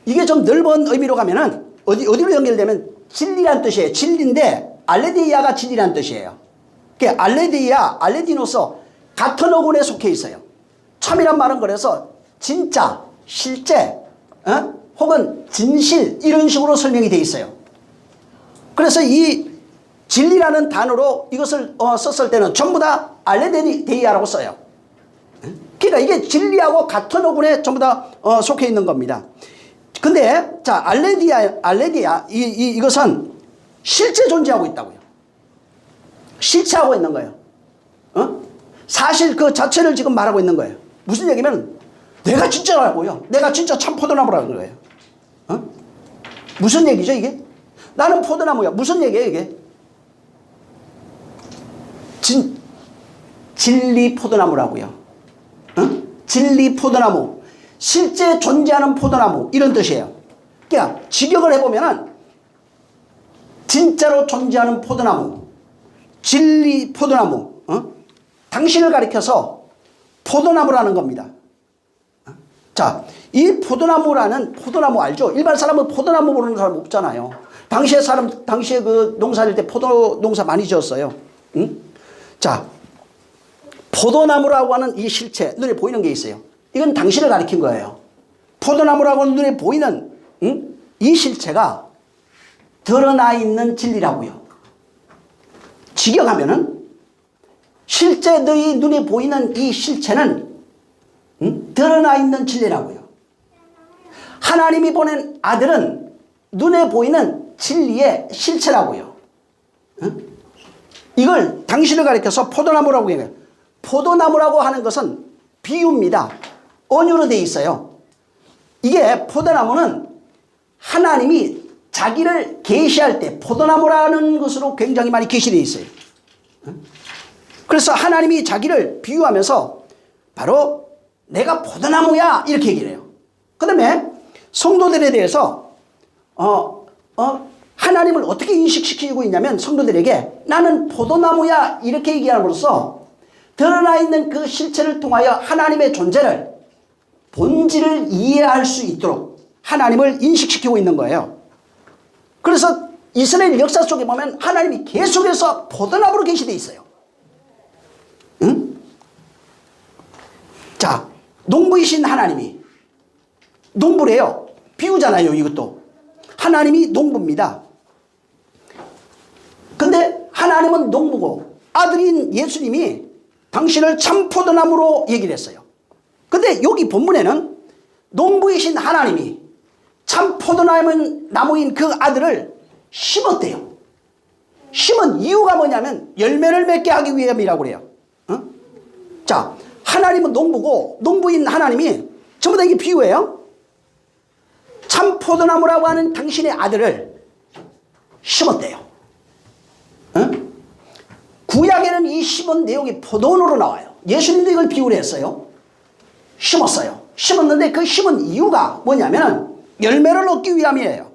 Speaker 1: 이게 좀 넓은 의미로 가면은 어디로 연결되면 진리란 뜻이에요. 진리인데 알레디아가 진리란 뜻이에요. 그러니까 알레디아, 알레디노스 같은 어근에 속해 있어요. 참이란 말은 그래서 진짜, 실제, 혹은 진실, 이런 식으로 설명이 되어 있어요. 그래서 이 진리라는 단어로 이것을 썼을 때는 전부 다 알레디아라고 써요. 그러니까 이게 진리하고 같은 어근에 전부 다 속해 있는 겁니다. 근데 자, 알레디아 이것은 실제 존재하고 있다고요. 실체하고 있는 거예요. 사실 그 자체를 지금 말하고 있는 거예요. 무슨 얘기면 내가 진짜라고요. 내가 진짜 참 포도나무라는 거예요. 무슨 얘기죠 이게? 나는 포도나무야. 무슨 얘기예요 이게? 진리 포도나무라고요. 진리 포도나무. 실제 존재하는 포도나무, 이런 뜻이에요. 그러니까 직역을 해보면은 진짜로 존재하는 포도나무, 진리 포도나무, 당신을 가리켜서 포도나무라는 겁니다. 자, 이 포도나무라는, 포도나무 알죠? 일반 사람은 포도나무 모르는 사람 없잖아요. 당시에 그 농사질 때 포도 농사 많이 지었어요. 응? 자, 포도나무라고 하는 이 실체, 눈에 보이는 게 있어요. 이건 당신을 가리킨 거예요. 포도나무라고 하는 눈에 보이는 이 실체가 드러나 있는 진리라고요. 직역하면은 실제 너희 눈에 보이는 이 실체는 드러나 있는 진리라고요. 하나님이 보낸 아들은 눈에 보이는 진리의 실체라고요. 이걸 당신을 가리켜서 포도나무라고 얘기해요. 포도나무라고 하는 것은 비유입니다. 언유로 되어 있어요. 이게 포도나무는 하나님이 자기를 계시할 때 포도나무라는 것으로 굉장히 많이 계시되어 있어요. 그래서 하나님이 자기를 비유하면서 바로 내가 포도나무야 이렇게 얘기를 해요. 그 다음에 성도들에 대해서 하나님을 어떻게 인식시키고 있냐면 성도들에게 나는 포도나무야 이렇게 얘기함으로써 드러나 있는 그 실체를 통하여 하나님의 존재를 본질을 이해할 수 있도록 하나님을 인식시키고 있는 거예요. 그래서 이스라엘 역사 속에 보면 하나님이 계속해서 포도나무로 계시되어 있어요. 응? 자, 농부이신 하나님이 농부래요. 비유잖아요. 이것도 하나님이 농부입니다. 근데 하나님은 농부고 아들인 예수님이 당신을 참 포도나무로 얘기를 했어요. 근데 여기 본문에는 농부이신 하나님이 참 포도나무인 그 아들을 심었대요. 심은 이유가 뭐냐면 열매를 맺게 하기 위함이라고 그래요. 자, 하나님은 농부고 농부인 하나님이 전부 다 이게 비유예요. 참 포도나무라고 하는 당신의 아들을 심었대요. 구약에는 이 심은 내용이 포도원으로 나와요. 예수님도 이걸 비유를 했어요. 심었어요. 심었는데 그 심은 이유가 뭐냐면 열매를 얻기 위함이에요.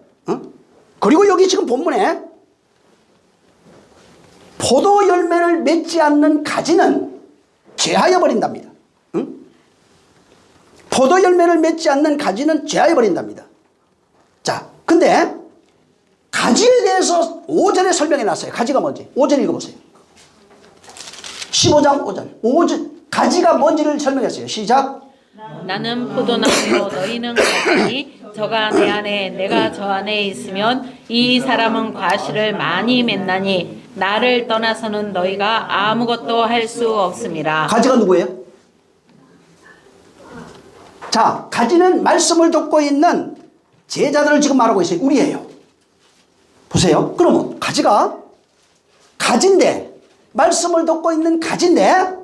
Speaker 1: 그리고 여기 지금 본문에 포도 열매를 맺지 않는 가지는 제하여 버린답니다. 포도 열매를 맺지 않는 가지는 제하여 버린답니다. 자, 근데 가지에 대해서 5절에 설명해 놨어요. 가지가 뭔지. 5절 읽어보세요. 15장 5절. 가지가 뭔지를 설명했어요. 시작.
Speaker 2: 나는 포도나무요 너희는 가지니 저가 내 안에 내가 저 안에 있으면 이 사람은 과실을 많이 맺나니 나를 떠나서는 너희가 아무것도 할 수 없습니다.
Speaker 1: 가지가 누구예요? 자, 가지는 말씀을 듣고 있는 제자들을 지금 말하고 있어요. 우리예요. 보세요. 그러면 가지가 가지인데 말씀을 듣고 있는 가지인데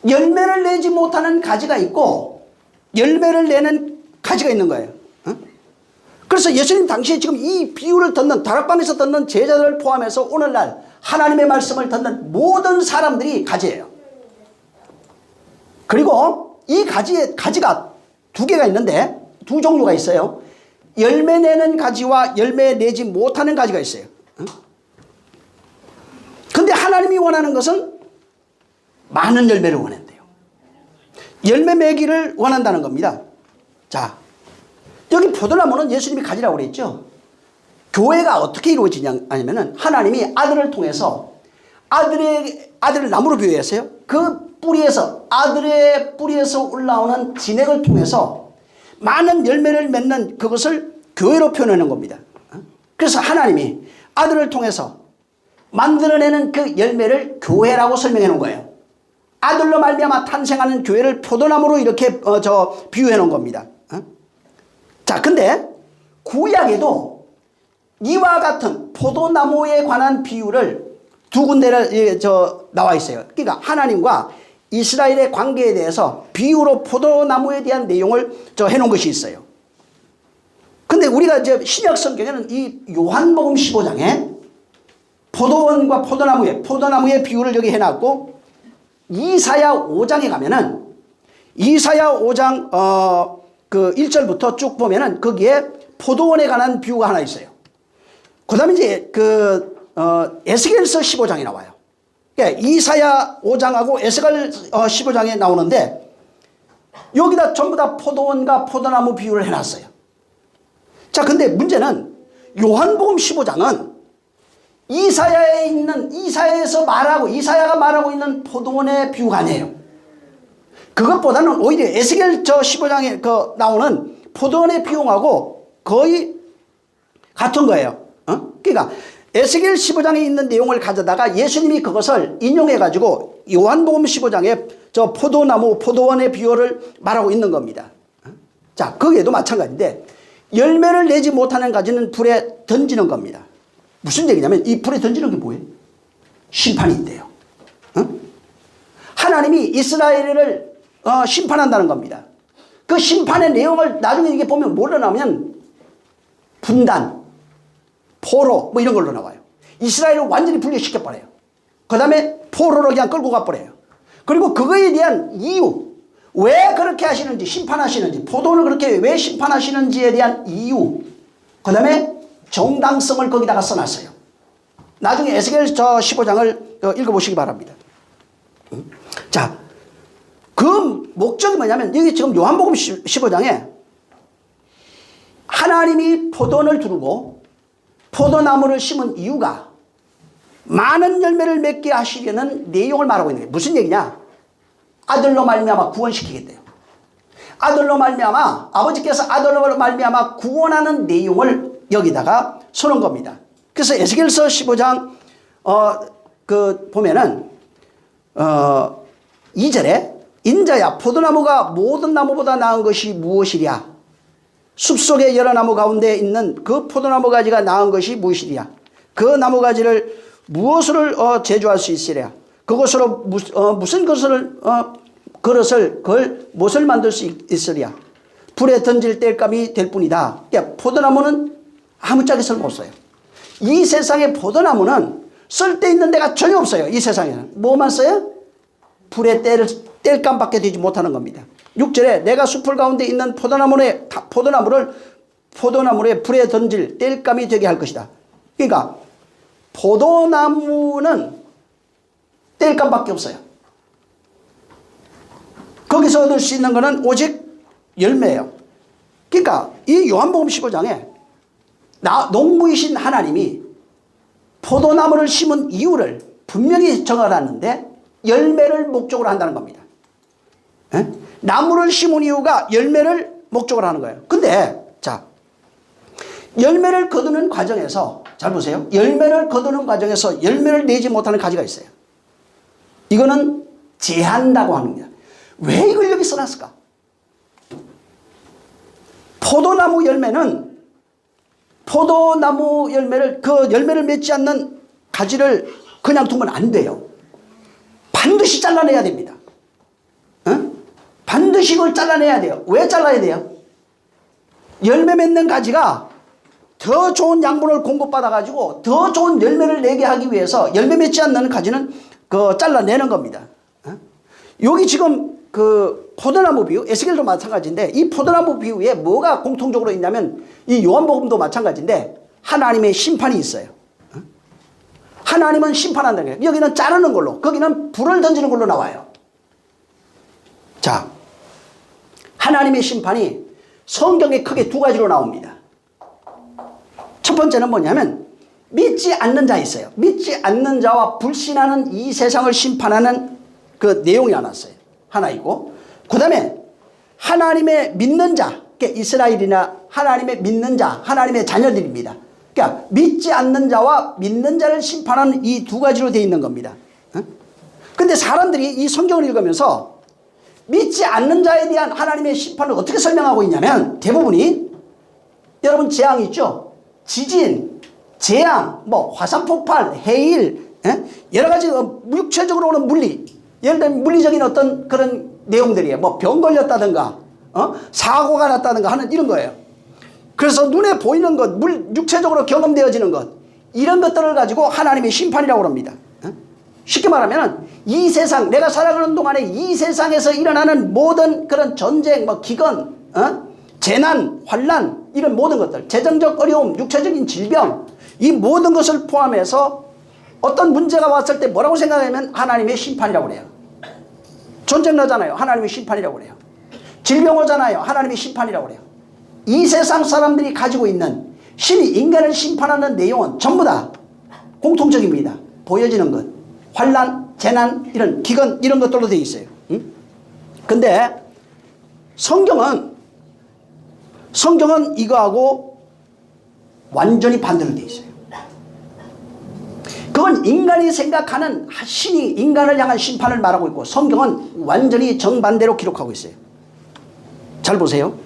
Speaker 1: 열매를 내지 못하는 가지가 있고 열매를 내는 가지가 있는 거예요. 그래서 예수님 당시에 지금 이 비유를 듣는 다락방에서 듣는 제자들을 포함해서 오늘날 하나님의 말씀을 듣는 모든 사람들이 가지예요. 그리고 이 가지가 두 개가 있는데 두 종류가 있어요. 열매 내는 가지와 열매 내지 못하는 가지가 있어요. 근데 하나님이 원하는 것은 많은 열매를 원한대요. 열매 매기를 원한다는 겁니다. 자, 여기 포도나무는 예수님이 가지라고 그랬죠. 교회가 어떻게 이루어지냐면은 하나님이 아들을 통해서 아들을 나무로 비유했어요. 그 뿌리에서 아들의 뿌리에서 올라오는 진액을 통해서 많은 열매를 맺는 그것을 교회로 표현하는 겁니다. 그래서 하나님이 아들을 통해서 만들어내는 그 열매를 교회라고 설명해 놓은 거예요. 아들로 말미암아 탄생하는 교회를 포도나무로 이렇게 비유해 놓은 겁니다. 자, 근데 구약에도 이와 같은 포도나무에 관한 비유를 두 군데를 나와 있어요. 그러니까 하나님과 이스라엘의 관계에 대해서 비유로 포도나무에 대한 내용을 해놓은 것이 있어요. 근데 우리가 이제 신약 성경에는 이 요한복음 15장에 포도원과 포도나무의 비유를 여기 해놨고 이사야 5장에 가면은 이사야 5장 그 1절부터 쭉 보면은 거기에 포도원에 관한 비유가 하나 있어요. 그 다음에 이제 에스겔서 15장이 나와요. 그러니까 이사야 5장하고 에스겔 15장에 나오는데 여기다 전부 다 포도원과 포도나무 비유를 해놨어요. 자, 근데 문제는 요한복음 15장은 이사야에 있는, 이사야에서 말하고, 이사야가 말하고 있는 포도원의 비유가 아니에요. 그것보다는 오히려 에스겔 15장에 나오는 포도원의 비유하고 거의 같은 거예요. 그러니까 에스겔 15장에 있는 내용을 가져다가 예수님이 그것을 인용해가지고 요한복음 15장에 저 포도나무, 포도원의 비유를 말하고 있는 겁니다. 자, 거기에도 마찬가지인데 열매를 내지 못하는 가지는 불에 던지는 겁니다. 무슨 얘기냐면 이 불에 던지는 게 뭐예요? 심판이 있대요. 하나님이 이스라엘을 심판한다는 겁니다. 그 심판의 내용을 나중에 이게 보면 뭐로 나오면 분단, 포로 뭐 이런 걸로 나와요. 이스라엘을 완전히 분리시켜버려요. 그 다음에 포로로 그냥 끌고 가버려요. 그리고 그거에 대한 이유, 왜 그렇게 하시는지, 심판하시는지, 포도를 그렇게 왜 심판하시는지에 대한 이유, 그 다음에 정당성을 거기다가 써놨어요. 나중에 에스겔 15장을 읽어보시기 바랍니다. 자, 그 목적이 뭐냐면 여기 지금 요한복음 15장에 하나님이 포도원을 두르고 포도나무를 심은 이유가 많은 열매를 맺게 하시려는 내용을 말하고 있는 거예요. 무슨 얘기냐? 아들로 말미암아 구원시키겠대요. 아들로 말미암아, 아버지께서 아들로 말미암아 구원하는 내용을 여기다가 써놓은 겁니다. 그래서 에스겔서 15장 보면은 2절에 인자야 포도나무가 모든 나무보다 나은 것이 무엇이랴? 숲속의 여러 나무 가운데 있는 그 포도나무 가지가 나은 것이 무엇이랴? 그 나무 가지를 무엇으로 제조할 수 있으랴? 그것으로 무슨 그릇을 무엇을 만들 수 있으랴? 불에 던질 땔감이 될 뿐이다. 그러니까 포도나무는 아무짝에 쓸모 없어요. 이 세상의 포도나무는 쓸데있는 데가 전혀 없어요. 이 세상에는 뭐만 써요? 불에 땔감밖에 되지 못하는 겁니다. 6절에 내가 숲을 가운데 있는 포도나무에 불에 던질 땔감이 되게 할 것이다. 그러니까 포도나무는 땔감밖에 없어요. 거기서 얻을 수 있는 것은 오직 열매예요. 그러니까 이 요한복음 15장에 농부이신 하나님이 포도나무를 심은 이유를 분명히 정해놨는데 열매를 목적으로 한다는 겁니다. 나무를 심은 이유가 열매를 목적으로 하는 거예요. 근데 자, 열매를 거두는 과정에서 잘 보세요. 열매를 거두는 과정에서 열매를 내지 못하는 가지가 있어요. 이거는 제한다고 합니다. 왜 이걸 여기 써놨을까? 포도나무 열매는 포도나무 열매를 그 열매를 맺지 않는 가지를 그냥 두면 안 돼요. 반드시 잘라내야 됩니다. 반드시 이걸 잘라내야 돼요. 왜 잘라야 돼요? 열매 맺는 가지가 더 좋은 양분을 공급받아가지고 더 좋은 열매를 내게 하기 위해서 열매 맺지 않는 가지는 잘라내는 겁니다. 여기 지금 그 포도나무 비유, 에스겔도 마찬가지인데 이 포도나무 비유에 뭐가 공통적으로 있냐면 이 요한복음도 마찬가지인데 하나님의 심판이 있어요. 하나님은 심판한다는 거예요. 여기는 자르는 걸로, 거기는 불을 던지는 걸로 나와요. 자, 하나님의 심판이 성경에 크게 두 가지로 나옵니다. 첫 번째는 뭐냐면 믿지 않는 자 있어요. 믿지 않는 자와 불신하는 이 세상을 심판하는 그 내용이 하나 있고, 그 다음에 하나님의 믿는 자, 이스라엘이나 하나님의 믿는 자, 하나님의 자녀들입니다. 그러니까 믿지 않는 자와 믿는 자를 심판하는 이 두 가지로 되어 있는 겁니다. 근데 사람들이 이 성경을 읽으면서 믿지 않는 자에 대한 하나님의 심판을 어떻게 설명하고 있냐면 대부분이 여러분 재앙 있죠? 지진, 재앙, 뭐 화산폭발, 해일, 여러 가지 육체적으로 오는 물리, 예를 들면 물리적인 어떤 그런 내용들이에요. 뭐 병 걸렸다든가 사고가 났다든가 하는 이런 거예요. 그래서 눈에 보이는 것, 육체적으로 경험되어지는 것, 이런 것들을 가지고 하나님의 심판이라고 합니다. 쉽게 말하면 이 세상, 내가 살아가는 동안에 이 세상에서 일어나는 모든 그런 전쟁, 뭐 기근, 재난, 환난, 이런 모든 것들, 재정적 어려움, 육체적인 질병, 이 모든 것을 포함해서 어떤 문제가 왔을 때 뭐라고 생각하면 하나님의 심판이라고 그래요. 전쟁 나잖아요. 하나님의 심판이라고 그래요. 질병 오잖아요. 하나님의 심판이라고 그래요. 이 세상 사람들이 가지고 있는 신이 인간을 심판하는 내용은 전부 다 공통적입니다. 보여지는 것, 환난, 재난, 이런 기근 이런 것들로 되어 있어요. 근데 성경은 이거하고 완전히 반대로 되어 있어요. 그건 인간이 생각하는 신이 인간을 향한 심판을 말하고 있고, 성경은 완전히 정반대로 기록하고 있어요. 잘 보세요.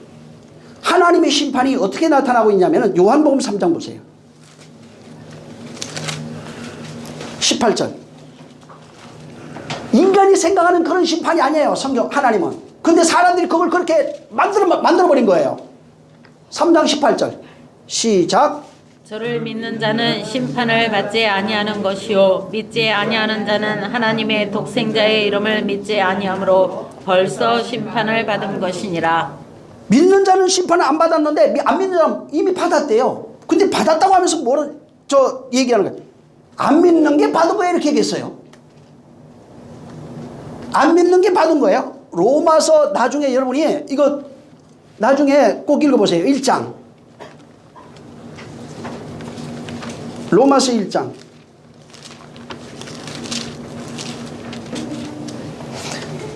Speaker 1: 하나님의 심판이 어떻게 나타나고 있냐면 요한복음 3장 보세요. 18절. 인간이 생각하는 그런 심판이 아니에요. 성경 하나님은. 근데 사람들이 그걸 그렇게 만들어버린 거예요. 3장 18절 시작.
Speaker 2: 저를 믿는 자는 심판을 받지 아니하는 것이요 믿지 아니하는 자는 하나님의 독생자의 이름을 믿지 아니하므로 벌써 심판을 받은 것이니라.
Speaker 1: 믿는 자는 심판을 안 받았는데 안 믿는 자는 이미 받았대요. 근데 받았다고 하면서 뭐를 얘기하는 거예요. 안 믿는 게 받은 거예요 이렇게 얘기했어요. 안 믿는 게 받은 거예요. 로마서 나중에 여러분이 이거 나중에 꼭 읽어보세요. 1장. 로마서 1장.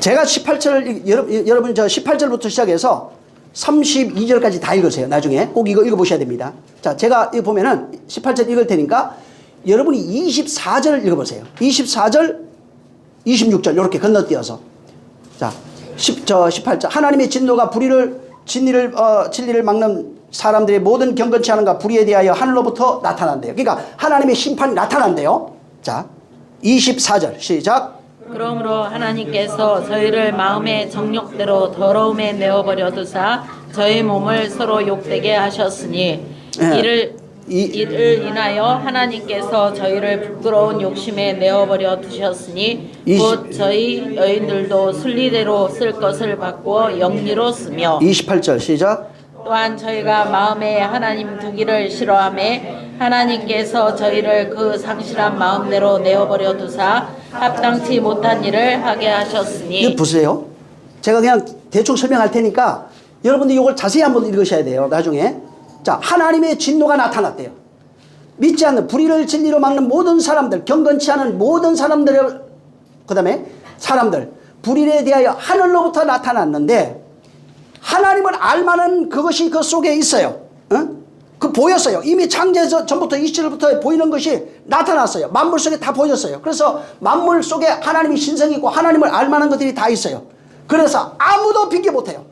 Speaker 1: 제가 18절, 여러분 저 18절부터 시작해서 32절까지 다 읽으세요. 나중에 꼭 이거 읽어보셔야 됩니다. 자, 제가 이거 보면은 18절 읽을 테니까 여러분이 24절 읽어보세요. 24절, 26절 이렇게 건너뛰어서. 자, 18절. 하나님의 진노가 진리를 막는 사람들의 모든 경건치 않은가 불의에 대하여 하늘로부터 나타난대요. 그러니까 하나님의 심판이 나타난대요. 자, 24절 시작.
Speaker 2: 그러므로 하나님께서 저희를 마음의 정욕대로 더러움에 내어버려 두사 저희 몸을 서로 욕되게 하셨으니 이를 인하여 하나님께서 저희를 부끄러운 욕심에 내어버려 두셨으니 곧 저희 여인들도 순리대로 쓸 것을 바꾸어 영리로 쓰며
Speaker 1: 28절 시작.
Speaker 2: 또한 저희가 마음에 하나님 두기를 싫어하매 하나님께서 저희를 그 상실한 마음대로 내어버려 두사 합당치 못한 일을 하게 하셨으니.
Speaker 1: 이거 보세요. 제가 그냥 대충 설명할 테니까 여러분들 이걸 자세히 한번 읽으셔야 돼요. 나중에. 자, 하나님의 진노가 나타났대요. 믿지 않는 불의를 진리로 막는 모든 사람들, 경건치 않은 모든 사람들, 그 다음에 사람들 불의에 대하여 하늘로부터 나타났는데 하나님을 알만한 그것이 그 속에 있어요. 그 보였어요. 이미 창세 전부터 이시절부터 보이는 것이 나타났어요. 만물 속에 다 보였어요. 그래서 만물 속에 하나님이 신성이 있고 하나님을 알만한 것들이 다 있어요. 그래서 아무도 핑계 못해요.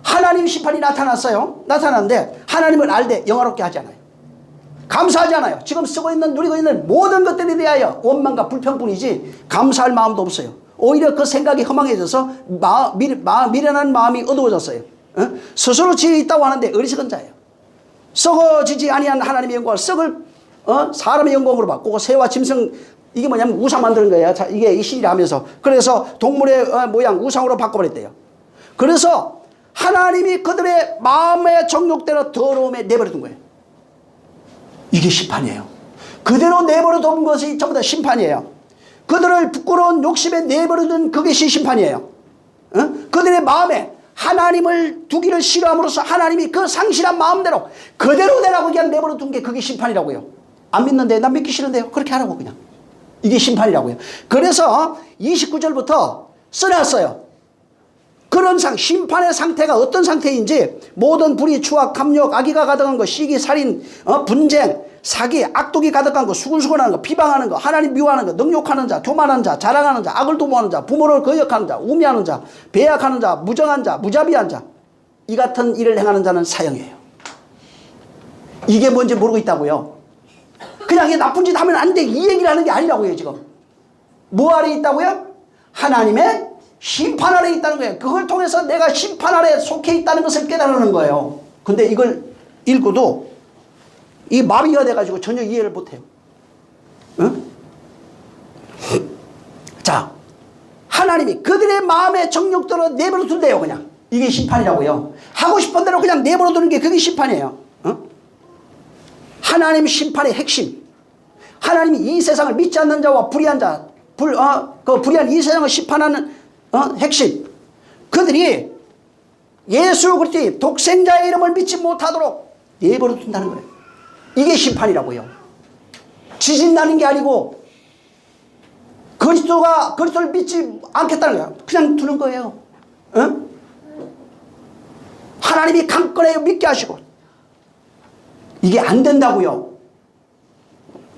Speaker 1: 하나님 심판이 나타났어요. 나타났는데 하나님을 알되 영화롭게 하지 않아요. 감사하지 않아요. 지금 쓰고 있는 누리고 있는 모든 것들에 대하여 원망과 불평뿐이지 감사할 마음도 없어요. 오히려 그 생각이 허망해져서 미련한 마음이 어두워졌어요. 스스로 지혜 있다고 하는데 어리석은 자예요. 썩어지지 아니한 하나님의 영광을 사람의 영광으로 바꾸고 새와 짐승, 이게 뭐냐면 우상 만드는 거예요. 자, 이게 이 신이라 하면서. 그래서 동물의 모양 우상으로 바꿔버렸대요. 그래서 하나님이 그들의 마음의 정욕대로 더러움에 내버려둔 거예요. 이게 심판이에요. 그대로 내버려둔 것이 전부 다 심판이에요. 그들을 부끄러운 욕심에 내버려둔 그것이 심판이에요. 그들의 마음에 하나님을 두기를 싫어함으로써 하나님이 그 상실한 마음대로 그대로 되라고 그냥 내버려둔 게 그게 심판이라고요. 안 믿는데 난 믿기 싫은데요. 그렇게 하라고 그냥. 이게 심판이라고요. 그래서 29절부터 써놨어요. 그런 심판의 상태가 어떤 상태인지 모든 불의, 추악, 탐욕, 악의가 가득한 거, 시기, 살인, 분쟁, 사기, 악독이 가득한 거, 수근수근하는 거, 비방하는 거, 하나님 미워하는 거, 능욕하는 자, 교만한 자, 자랑하는 자, 악을 도모하는 자, 부모를 거역하는 자, 우매하는 자, 배약하는 자, 무정한 자, 무자비한 자, 이 같은 일을 행하는 자는 사형이에요. 이게 뭔지 모르고 있다고요. 그냥 이게 나쁜 짓 하면 안 돼, 이 얘기를 하는 게 아니라고요. 지금 뭐 아래 있다고요? 하나님의 심판 아래 있다는 거예요. 그걸 통해서 내가 심판 아래 속해 있다는 것을 깨달는 거예요. 근데 이걸 읽고도 이 마비가 돼가지고 전혀 이해를 못해요. 응? 자, 하나님이 그들의 마음의 정욕대로 내버려 둔대요. 그냥 이게 심판이라고요. 하고 싶은 대로 그냥 내버려 두는 게 그게 심판이에요. 응? 하나님 심판의 핵심, 하나님이 이 세상을 믿지 않는 자와 불의한 자, 그 불의한 이 세상을 심판하는 핵심. 그들이 예수 그리스도의 독생자의 이름을 믿지 못하도록 내버려 둔다는 거예요. 이게 심판이라고요. 지진 나는 게 아니고 그리스도를 믿지 않겠다는 거예요. 그냥 두는 거예요. 하나님이 강권에 믿게 하시고 이게 안 된다고요.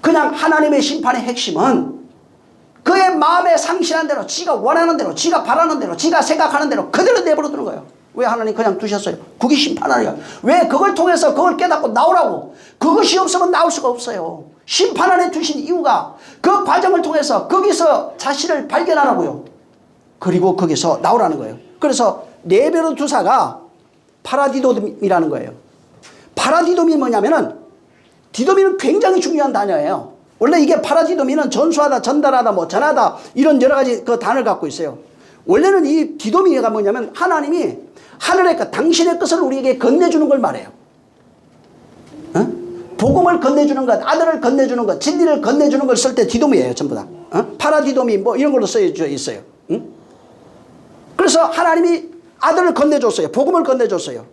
Speaker 1: 그냥 하나님의 심판의 핵심은 그의 마음에 상실한 대로, 지가 원하는 대로, 지가 바라는 대로, 지가 생각하는 대로 그대로 내버려 두는 거예요. 왜 하나님 그냥 두셨어요? 그게 심판하니까. 왜 그걸 통해서 그걸 깨닫고 나오라고. 그것이 없으면 나올 수가 없어요. 심판 안에 두신 이유가 그 과정을 통해서 거기서 자신을 발견하라고요. 그리고 거기서 나오라는 거예요. 그래서 내버려 두사가 파라디돔이라는 거예요. 파라디돔이 뭐냐면은, 디도미는 굉장히 중요한 단어예요. 원래 이게 파라디도미는 전수하다, 전달하다, 뭐 전하다 이런 여러 가지 그 단어를 갖고 있어요. 원래는 이 디도미가 뭐냐면 하나님이 하늘의 것, 당신의 것을 우리에게 건네주는 걸 말해요. 복음을 건네주는 것, 아들을 건네주는 것, 진리를 건네주는 걸 쓸 때 디도미예요, 전부 다. 파라디도미 뭐 이런 걸로 써져 있어요. 그래서 하나님이 아들을 건네줬어요. 복음을 건네줬어요.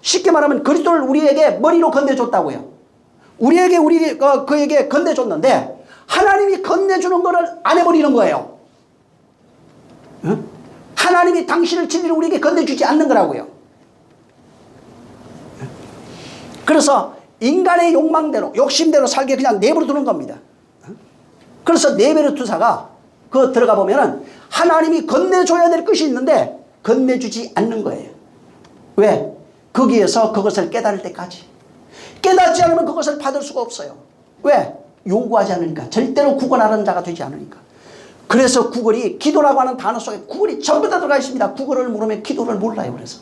Speaker 1: 쉽게 말하면 그리스도를 우리에게 머리로 건네줬다고요. 그에게 건네줬는데 하나님이 건네주는 거를 안 해버리는 거예요. 하나님이 당신을 진리로 우리에게 건네주지 않는 거라고요. 그래서 인간의 욕망대로, 욕심대로 살게 그냥 내버려 두는 겁니다. 그래서 내버려 두사가 그 들어가 보면은 하나님이 건네줘야 될 것이 있는데 건네주지 않는 거예요. 왜? 거기에서 그것을 깨달을 때까지. 깨닫지 않으면 그것을 받을 수가 없어요. 왜? 요구하지 않으니까. 절대로 구걸하는 자가 되지 않으니까. 그래서 구걸이, 기도라고 하는 단어 속에 구걸이 전부 다 들어가 있습니다. 구걸을 모르면 기도를 몰라요. 그래서.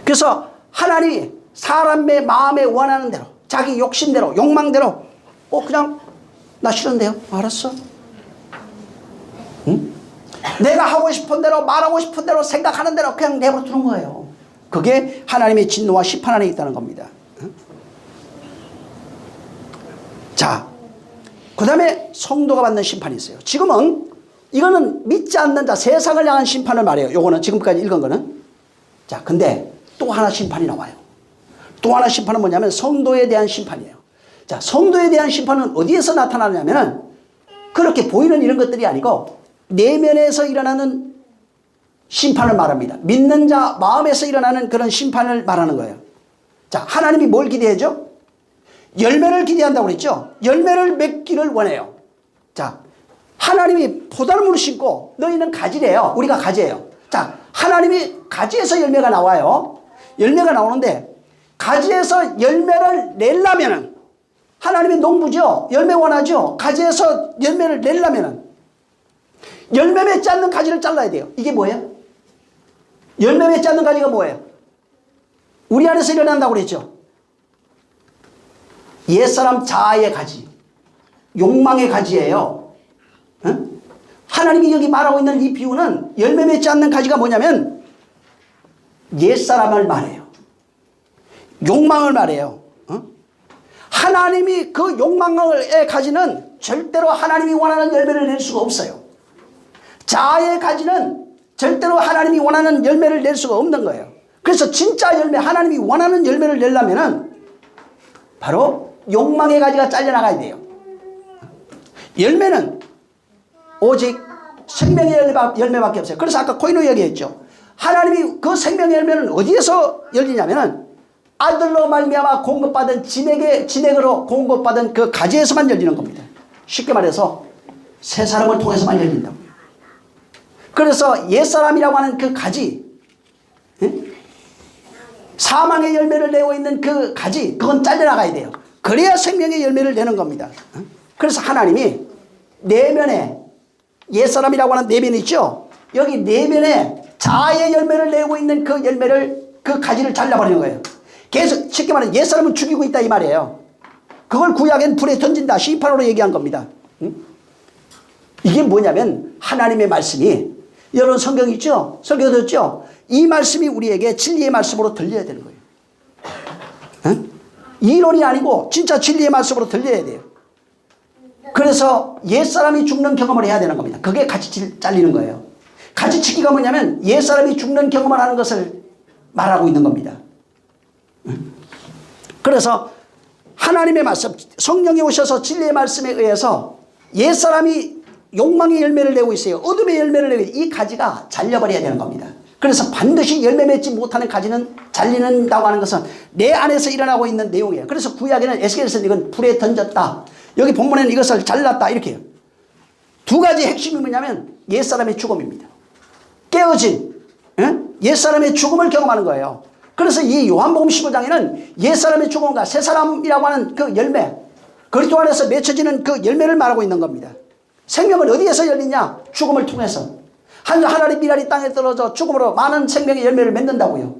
Speaker 1: 그래서 하나님이 사람의 마음에 원하는 대로, 자기 욕심대로, 욕망대로, 그냥 나 싫은데요? 알았어. 내가 하고 싶은 대로, 말하고 싶은 대로, 생각하는 대로 그냥 내버려 두는 거예요. 그게 하나님의 진노와 심판 안에 있다는 겁니다. 자, 그 다음에 성도가 받는 심판이 있어요. 지금은 이거는 믿지 않는 자, 세상을 향한 심판을 말해요. 요거는 지금까지 읽은 거는. 자, 근데 또 하나 심판이 나와요. 또 하나 심판은 뭐냐면 성도에 대한 심판이에요. 자, 성도에 대한 심판은 어디에서 나타나냐면은 그렇게 보이는 이런 것들이 아니고 내면에서 일어나는 심판을 말합니다. 믿는 자 마음에서 일어나는 그런 심판을 말하는 거예요. 자, 하나님이 뭘 기대하죠? 열매를 기대한다고 그랬죠? 열매를 맺기를 원해요. 자, 하나님이 포도나무를 심고 너희는 가지래요. 우리가 가지예요. 자, 하나님이 가지에서 열매가 나와요. 열매가 나오는데 가지에서 열매를 내려면은 하나님이 농부죠. 열매 원하죠. 가지에서 열매를 내려면은 열매 맺지 않는 가지를 잘라야 돼요. 이게 뭐예요? 열매 맺지 않는 가지가 뭐예요? 우리 안에서 일어난다고 그랬죠. 옛사람 자아의 가지, 욕망의 가지예요. 하나님이 여기 말하고 있는 이 비유는 열매 맺지 않는 가지가 뭐냐면 옛사람을 말해요. 욕망을 말해요. 하나님이 그 욕망의 가지는 절대로 하나님이 원하는 열매를 낼 수가 없어요. 자아의 가지는 절대로 하나님이 원하는 열매를 낼 수가 없는 거예요. 그래서 진짜 열매, 하나님이 원하는 열매를 내려면은 바로 욕망의 가지가 잘려나가야 돼요. 열매는 오직 생명의 열매밖에 없어요. 그래서 아까 코인노 얘기했죠. 하나님이 그 생명의 열매는 어디에서 열리냐면은 아들로 말미암아 공급받은 진액으로 공급받은 그 가지에서만 열리는 겁니다. 쉽게 말해서 새 사람을 통해서만 열린다고. 그래서 옛사람이라고 하는 그 가지, 사망의 열매를 내고 있는 그 가지, 그건 잘려나가야 돼요. 그래야 생명의 열매를 내는 겁니다. 그래서 하나님이 내면에 옛사람이라고 하는 내면이 있죠. 여기 내면에 자아의 열매를 내고 있는 그 열매를, 그 가지를 잘라버리는 거예요. 계속 쉽게 말하면 옛사람은 죽이고 있다 이 말이에요. 그걸 구약엔 불에 던진다, 시판으로 얘기한 겁니다. 이게 뭐냐면 하나님의 말씀이, 여러분 성경 있죠? 설교 듣죠? 이 말씀이 우리에게 진리의 말씀으로 들려야 되는 거예요. 이론이 아니고 진짜 진리의 말씀으로 들려야 돼요. 그래서 옛사람이 죽는 경험을 해야 되는 겁니다. 그게 같이 잘리는 거예요. 가지치기가 뭐냐면 옛사람이 죽는 경험을 하는 것을 말하고 있는 겁니다. 그래서 하나님의 말씀, 성령이 오셔서 진리의 말씀에 의해서 옛사람이 욕망의 열매를 내고 있어요. 어둠의 열매를 내고 이 가지가 잘려버려야 되는 겁니다. 그래서 반드시 열매 맺지 못하는 가지는 잘리는다고 하는 것은 내 안에서 일어나고 있는 내용이에요. 그래서 구약에는 에스겔에서는 이건 불에 던졌다. 여기 본문에는 이것을 잘랐다. 이렇게 해요. 두 가지 핵심이 뭐냐면 옛사람의 죽음입니다. 깨어진 옛사람의 죽음을 경험하는 거예요. 그래서 이 요한복음 15장에는 옛사람의 죽음과 새사람이라고 하는 그 열매, 그리스도 안에서 맺혀지는 그 열매를 말하고 있는 겁니다. 생명은 어디에서 열리냐? 죽음을 통해서. 하늘의 미랄이 땅에 떨어져 죽음으로 많은 생명의 열매를 맺는다고요.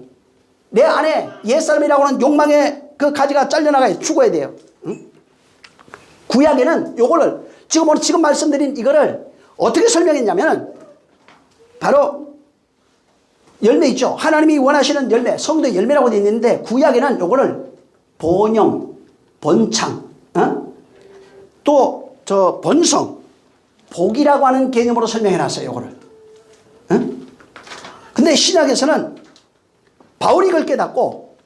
Speaker 1: 내 안에 옛사람이라고 하는 욕망의 그 가지가 잘려나가야 죽어야 돼요. 구약에는 요거를 지금 말씀드린 이거를 어떻게 설명했냐면 바로 열매 있죠. 하나님이 원하시는 열매, 성도의 열매라고 되어 있는데 구약에는 요거를 번영, 번창, 또 저 번성, 복이라고 하는 개념으로 설명해 놨어요. 요거를. 근데 신약에서는 바울이 그걸 깨닫고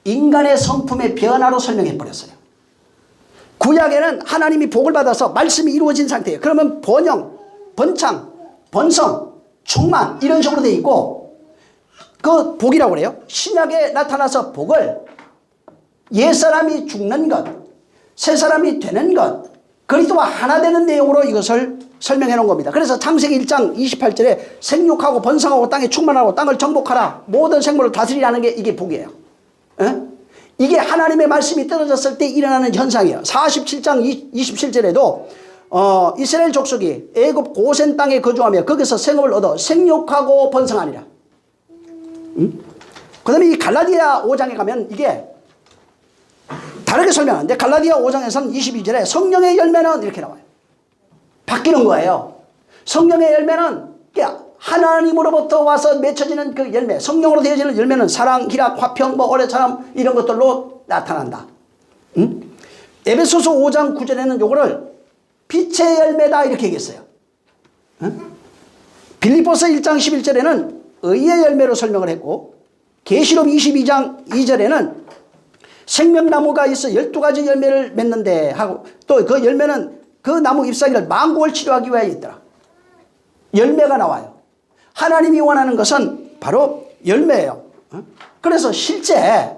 Speaker 1: 인간의 성품의 변화로 설명해 버렸어요. 구약에는 하나님이 복을 받아서 말씀이 이루어진 상태예요. 그러면 번영, 번창, 번성, 충만 이런 식으로 되어 있고 그 복이라고 그래요. 신약에 나타나서 복을 옛사람이 죽는 것, 새사람이 되는 것, 그리스도와 하나 되는 내용으로 이것을 설명해 놓은 겁니다. 그래서 창세기 1장 28절에 생육하고 번성하고 땅에 충만하고 땅을 정복하라 모든 생물을 다스리라는 게 이게 복이에요. 이게 하나님의 말씀이 떨어졌을 때 일어나는 현상이에요. 47장 27절에도 이스라엘 족속이 애굽 고센 땅에 거주하며 거기서 생업을 얻어 생육하고 번성하니라. 그 다음에 이 갈라디아 5장에 가면 이게 다르게 설명하는데 갈라디아 5장에서는 22절에 성령의 열매는 이렇게 나와요. 바뀌는 거예요. 성령의 열매는 하나님으로부터 와서 맺혀지는 그 열매, 성령으로 되어지는 열매는 사랑, 희락, 화평, 오래참음 이런 것들로 나타난다. 에베소서 5장 9절에는 요거를 빛의 열매다 이렇게 얘기했어요. 빌립보서 1장 11절에는 의의 열매로 설명을 했고 계시록 22장 2절에는 생명나무가 있어 12가지 열매를 맺는데 하고 또 그 열매는 그 나무 잎사귀를 만국을 치료하기 위하여 있더라. 열매가 나와요. 하나님이 원하는 것은 바로 열매예요. 그래서 실제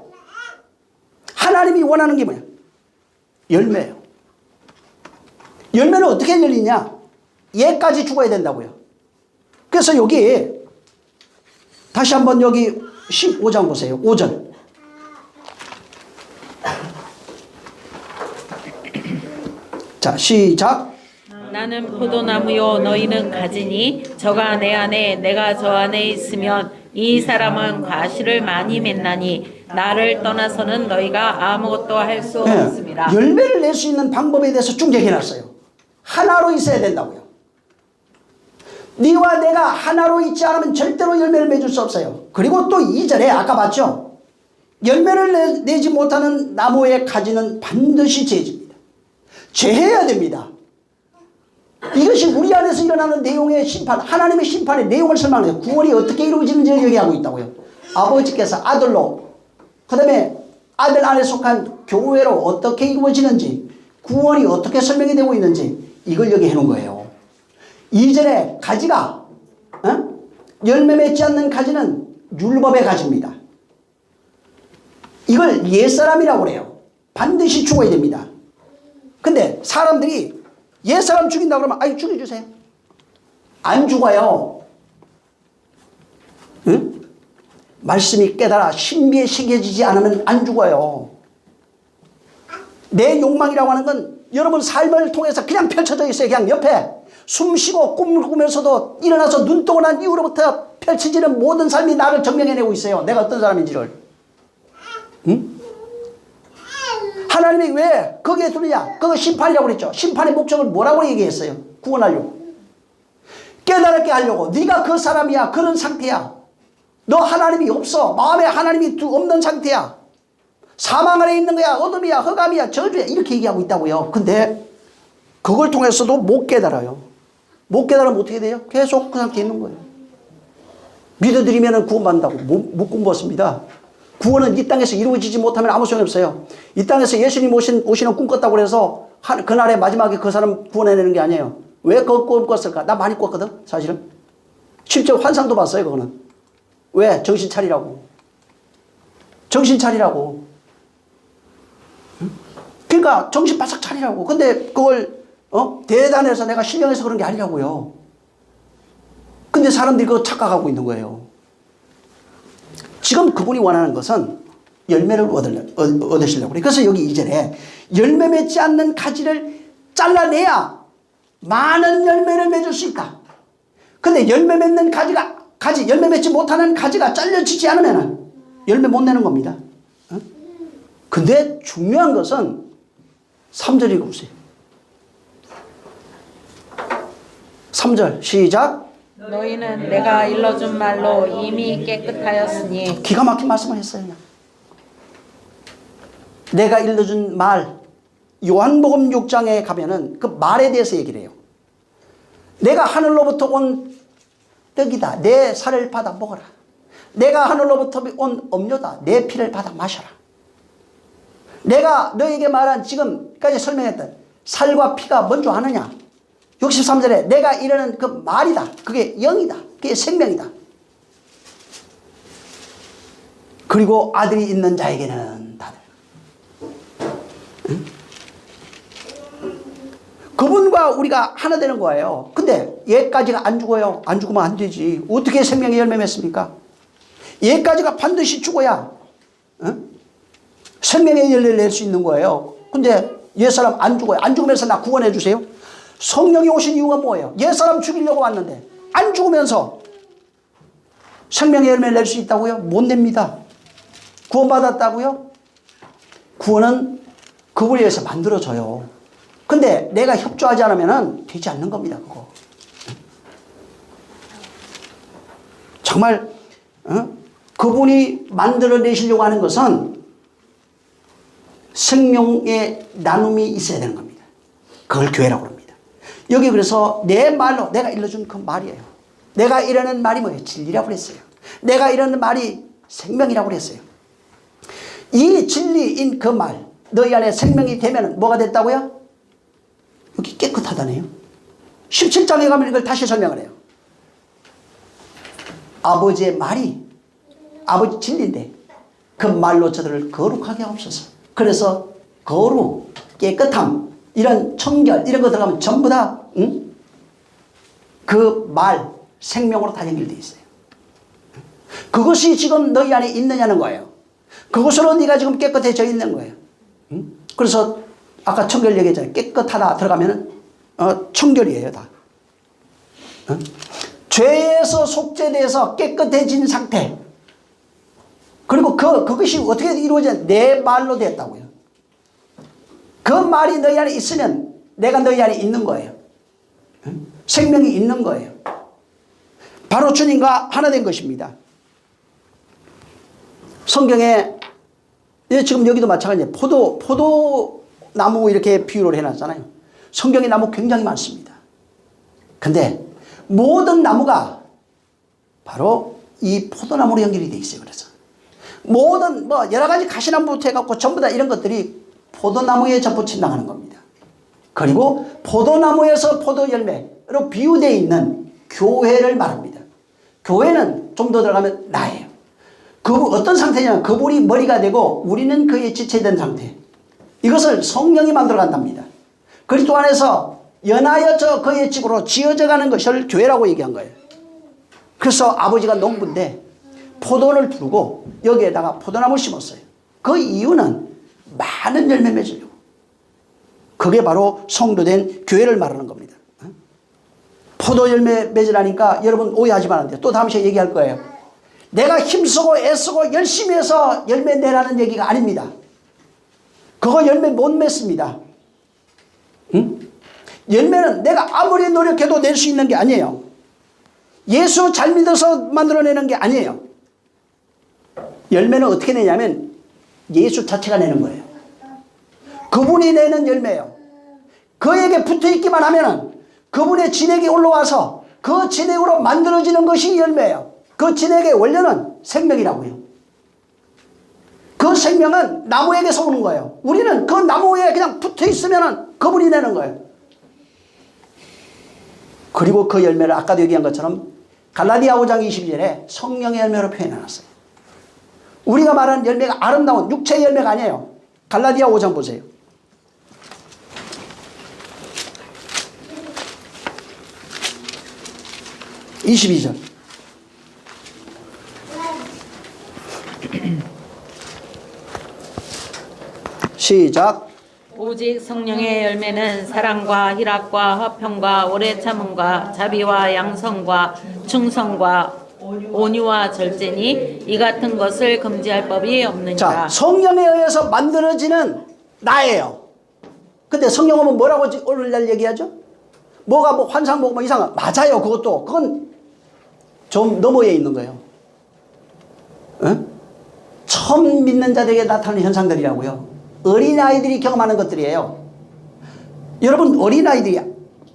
Speaker 1: 하나님이 원하는 게 뭐냐? 열매예요. 열매는 어떻게 열리냐? 얘까지 죽어야 된다고요. 그래서 여기 다시 한번 여기 15장 보세요. 5절. 자, 시작.
Speaker 2: 나는 포도나무요 너희는 가지니 저가 내 안에 내가 저 안에 있으면 이 사람은 과실을 많이 맺나니 나를 떠나서는 너희가 아무것도 할 수 없습니다.
Speaker 1: 열매를 낼 수 있는 방법에 대해서 쭉 얘기해놨어요. 하나로 있어야 된다고요. 네와 내가 하나로 있지 않으면 절대로 열매를 맺을 수 없어요. 그리고 또 2절에 아까 봤죠. 열매를 내지 못하는 나무의 가지는 반드시 죄집니다. 죄해야 됩니다. 이것이 우리 안에서 일어나는 내용의 심판, 하나님의 심판의 내용을 설명해요. 구원이 어떻게 이루어지는지를 얘기하고 있다고요. 아버지께서 아들로, 그 다음에 아들 안에 속한 교회로 어떻게 이루어지는지, 구원이 어떻게 설명이 되고 있는지 이걸 얘기해 놓은 거예요. 2절에 가지가 열매 맺지 않는 가지는 율법의 가지입니다. 이걸 옛사람이라고 그래요. 반드시 죽어야 됩니다. 근데 사람들이 옛사람 죽인다 그러면 아유 죽여주세요. 안 죽어요. 응? 말씀이 깨달아 신비에 새겨지지 않으면 안 죽어요. 내 욕망이라고 하는 건 여러분 삶을 통해서 그냥 펼쳐져 있어요. 그냥 옆에 숨 쉬고 꿈을 꾸면서도 일어나서 눈 뜨고 난 이후로부터 펼쳐지는 모든 삶이 나를 증명해내고 있어요. 내가 어떤 사람인지를. 응? 하나님이 왜 거기에 두느냐? 그거 심판이라고 그랬죠. 심판의 목적을 뭐라고 얘기했어요? 구원하려고. 깨달게 하려고. 네가 그 사람이야. 그런 상태야. 너 하나님이 없어. 마음에 하나님이 없는 상태야. 사망 아래 있는 거야. 어둠이야. 흑암이야. 저주야. 이렇게 얘기하고 있다고요. 근데 그걸 통해서도 못 깨달아요. 못 깨달으면 어떻게 돼요? 계속 그 상태에 있는 거예요. 믿어드리면 구원받는다고 못 공부했습니다. 구원은 이 땅에서 이루어지지 못하면 아무 소용이 없어요. 이 땅에서 예수님 오시는 꿈 꿨다고 해서 그날의 마지막에 그 사람 구원해내는 게 아니에요. 왜 그 꿈 꿨을까? 나 많이 꿨거든 사실은. 실제 환상도 봤어요 그거는. 왜? 정신 차리라고. 정신 차리라고. 그러니까 정신 바싹 차리라고. 근데 그걸 대단해서 내가 신령해서 그런 게 아니라고요. 근데 사람들이 그거 착각하고 있는 거예요. 지금 그분이 원하는 것은 열매를 얻으시려고 그래요. 그래서 여기 2절에 열매 맺지 않는 가지를 잘라내야 많은 열매를 맺을 수 있다. 근데 열매 맺는 열매 맺지 못하는 가지가 잘려지지 않으면 열매 못 내는 겁니다. 근데 중요한 것은 3절 읽어보세요. 3절 시작.
Speaker 2: 너희는 내가 일러준 말로 이미 깨끗하였으니.
Speaker 1: 기가 막힌 말씀을 했어요. 그냥. 내가 일러준 말, 요한복음 6장에 가면은 그 말에 대해서 얘기를 해요. 내가 하늘로부터 온 떡이다. 내 살을 받아 먹어라. 내가 하늘로부터 온 음료다. 내 피를 받아 마셔라. 내가 너에게 말한 지금까지 설명했던 살과 피가 뭔 줄 아느냐? 63절에 내가 이르는 그 말이다. 그게 영이다. 그게 생명이다. 그리고 아들이 있는 자에게는 다들. 응? 그분과 우리가 하나 되는 거예요. 근데 얘까지가 안 죽어요. 안 죽으면 안 되지. 어떻게 생명의 열매 맺습니까? 얘까지가 반드시 죽어야 생명의 열매를 낼 수 있는 거예요. 근데 옛사람 안 죽어요. 안 죽으면서 나 구원해 주세요. 성령이 오신 이유가 뭐예요? 옛사람 죽이려고 왔는데 안 죽으면서 생명의 열매를 낼 수 있다고요? 못 냅니다. 구원받았다고요? 구원은 그분에 의해서 만들어져요. 근데 내가 협조하지 않으면 되지 않는 겁니다. 그거. 정말 그분이 만들어내시려고 하는 것은 생명의 나눔이 있어야 되는 겁니다. 그걸 교회라고 합니다. 여기 그래서 내 말로 내가 일러준 그 말이에요. 내가 이러는 말이 뭐예요? 진리라고 그랬어요. 내가 이러는 말이 생명이라고 그랬어요. 이 진리인 그 말, 너희 안에 생명이 되면 뭐가 됐다고요? 여기 깨끗하다네요. 17장에 가면 이걸 다시 설명을 해요. 아버지의 말이 아버지 진리인데 그 말로 저들을 거룩하게 하옵소서. 그래서 거룩, 깨끗함, 이런 청결 이런 거 들어가면 전부 다 그 말, 생명으로 다 연결되어 있어요. 그것이 지금 너희 안에 있느냐는 거예요. 그것으로 네가 지금 깨끗해져 있는 거예요. 그래서 아까 청결 얘기했잖아요. 깨끗하다 들어가면은 청결이에요 다. 죄에서 속죄돼서 깨끗해진 상태. 그리고 그것이 어떻게 이루어지냐? 내 말로 됐다고요. 그 말이 너희 안에 있으면 내가 너희 안에 있는 거예요. 생명이 있는 거예요. 바로 주님과 하나 된 것입니다. 성경에 지금 여기도 마찬가지예요. 포도나무 이렇게 비유를 해놨잖아요. 성경에 나무 굉장히 많습니다. 근데 모든 나무가 바로 이 포도나무로 연결이 돼 있어요. 그래서 모든 여러 가지 가시나무부터 해갖고 전부 다 이런 것들이 포도나무에 접붙임 당하는 겁니다. 그리고 포도나무에서 포도 열매로 비유되어 있는 교회를 말합니다. 교회는 좀 더 들어가면 나예요. 어떤 상태냐면 그분이 머리가 되고 우리는 그의 지체된 상태. 이것을 성령이 만들어 간답니다. 그리스도 안에서 연하여 그의 집으로 지어져 가는 것을 교회라고 얘기한 거예요. 그래서 아버지가 농부인데 포도를 두르고 여기에다가 포도나무를 심었어요. 그 이유는 많은 열매 맺으려고. 그게 바로 성도된 교회를 말하는 겁니다. 포도 열매 맺으라니까 여러분 오해하지 말아야 돼요. 또 다음 시간에 얘기할 거예요. 내가 힘쓰고 애쓰고 열심히 해서 열매 내라는 얘기가 아닙니다. 그거 열매 못 맺습니다. 열매는 내가 아무리 노력해도 낼 수 있는 게 아니에요. 예수 잘 믿어서 만들어내는 게 아니에요. 열매는 어떻게 내냐면 예수 자체가 내는 거예요. 그분이 내는 열매예요. 그에게 붙어있기만 하면은 그분의 진액이 올라와서 그 진액으로 만들어지는 것이 열매예요. 그 진액의 원료는 생명이라고요. 그 생명은 나무에게서 오는 거예요. 우리는 그 나무에 그냥 붙어있으면은 그분이 내는 거예요. 그리고 그 열매를 아까도 얘기한 것처럼 갈라디아 5장 22절에 성령의 열매로 표현해놨어요. 우리가 말하는 열매가 아름다운 육체의 열매가 아니에요. 갈라디아 5장 보세요. 22절. 시작.
Speaker 2: 오직 성령의 열매는 사랑과 희락과 화평과 오래 참음과 자비와 양성과 충성과 온유와 절제니 이 같은 것을 금지할 법이 없느니라.
Speaker 1: 자, 성령에 의해서 만들어지는 나예요. 근데 성령 오면 뭐라고 오늘날 얘기하죠? 뭐가 뭐 환상 보고 뭐 이상한. 맞아요. 그것도. 그건 좀 너머에 있는 거예요. 응? 처음 믿는 자들에게 나타나는 현상들이라고요. 어린아이들이 경험하는 것들이에요. 여러분, 어린아이들이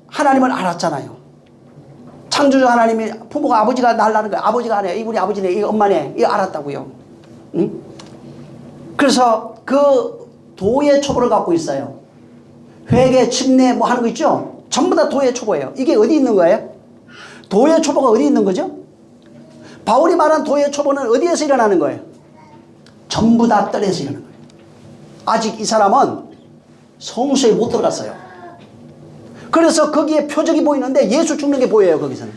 Speaker 1: 하나님을 알았잖아요. 창조주 하나님이 부모가 아버지가 날라는 거예요. 아버지가 아니에요. 우리 아버지네, 이 엄마네. 이거 알았다고요. 응? 그래서 그 도의 초보를 갖고 있어요. 회개, 침례 뭐 하는 거 있죠? 전부 다 도의 초보예요. 이게 어디 있는 거예요? 도의 초보가 어디 있는 거죠? 바울이 말한 도의 초보는 어디에서 일어나는 거예요? 전부 다 뜰에서 일어나는 거예요. 아직 이 사람은 성소에 못 들어갔어요. 그래서 거기에 표적이 보이는데 예수 죽는 게 보여요. 거기서는.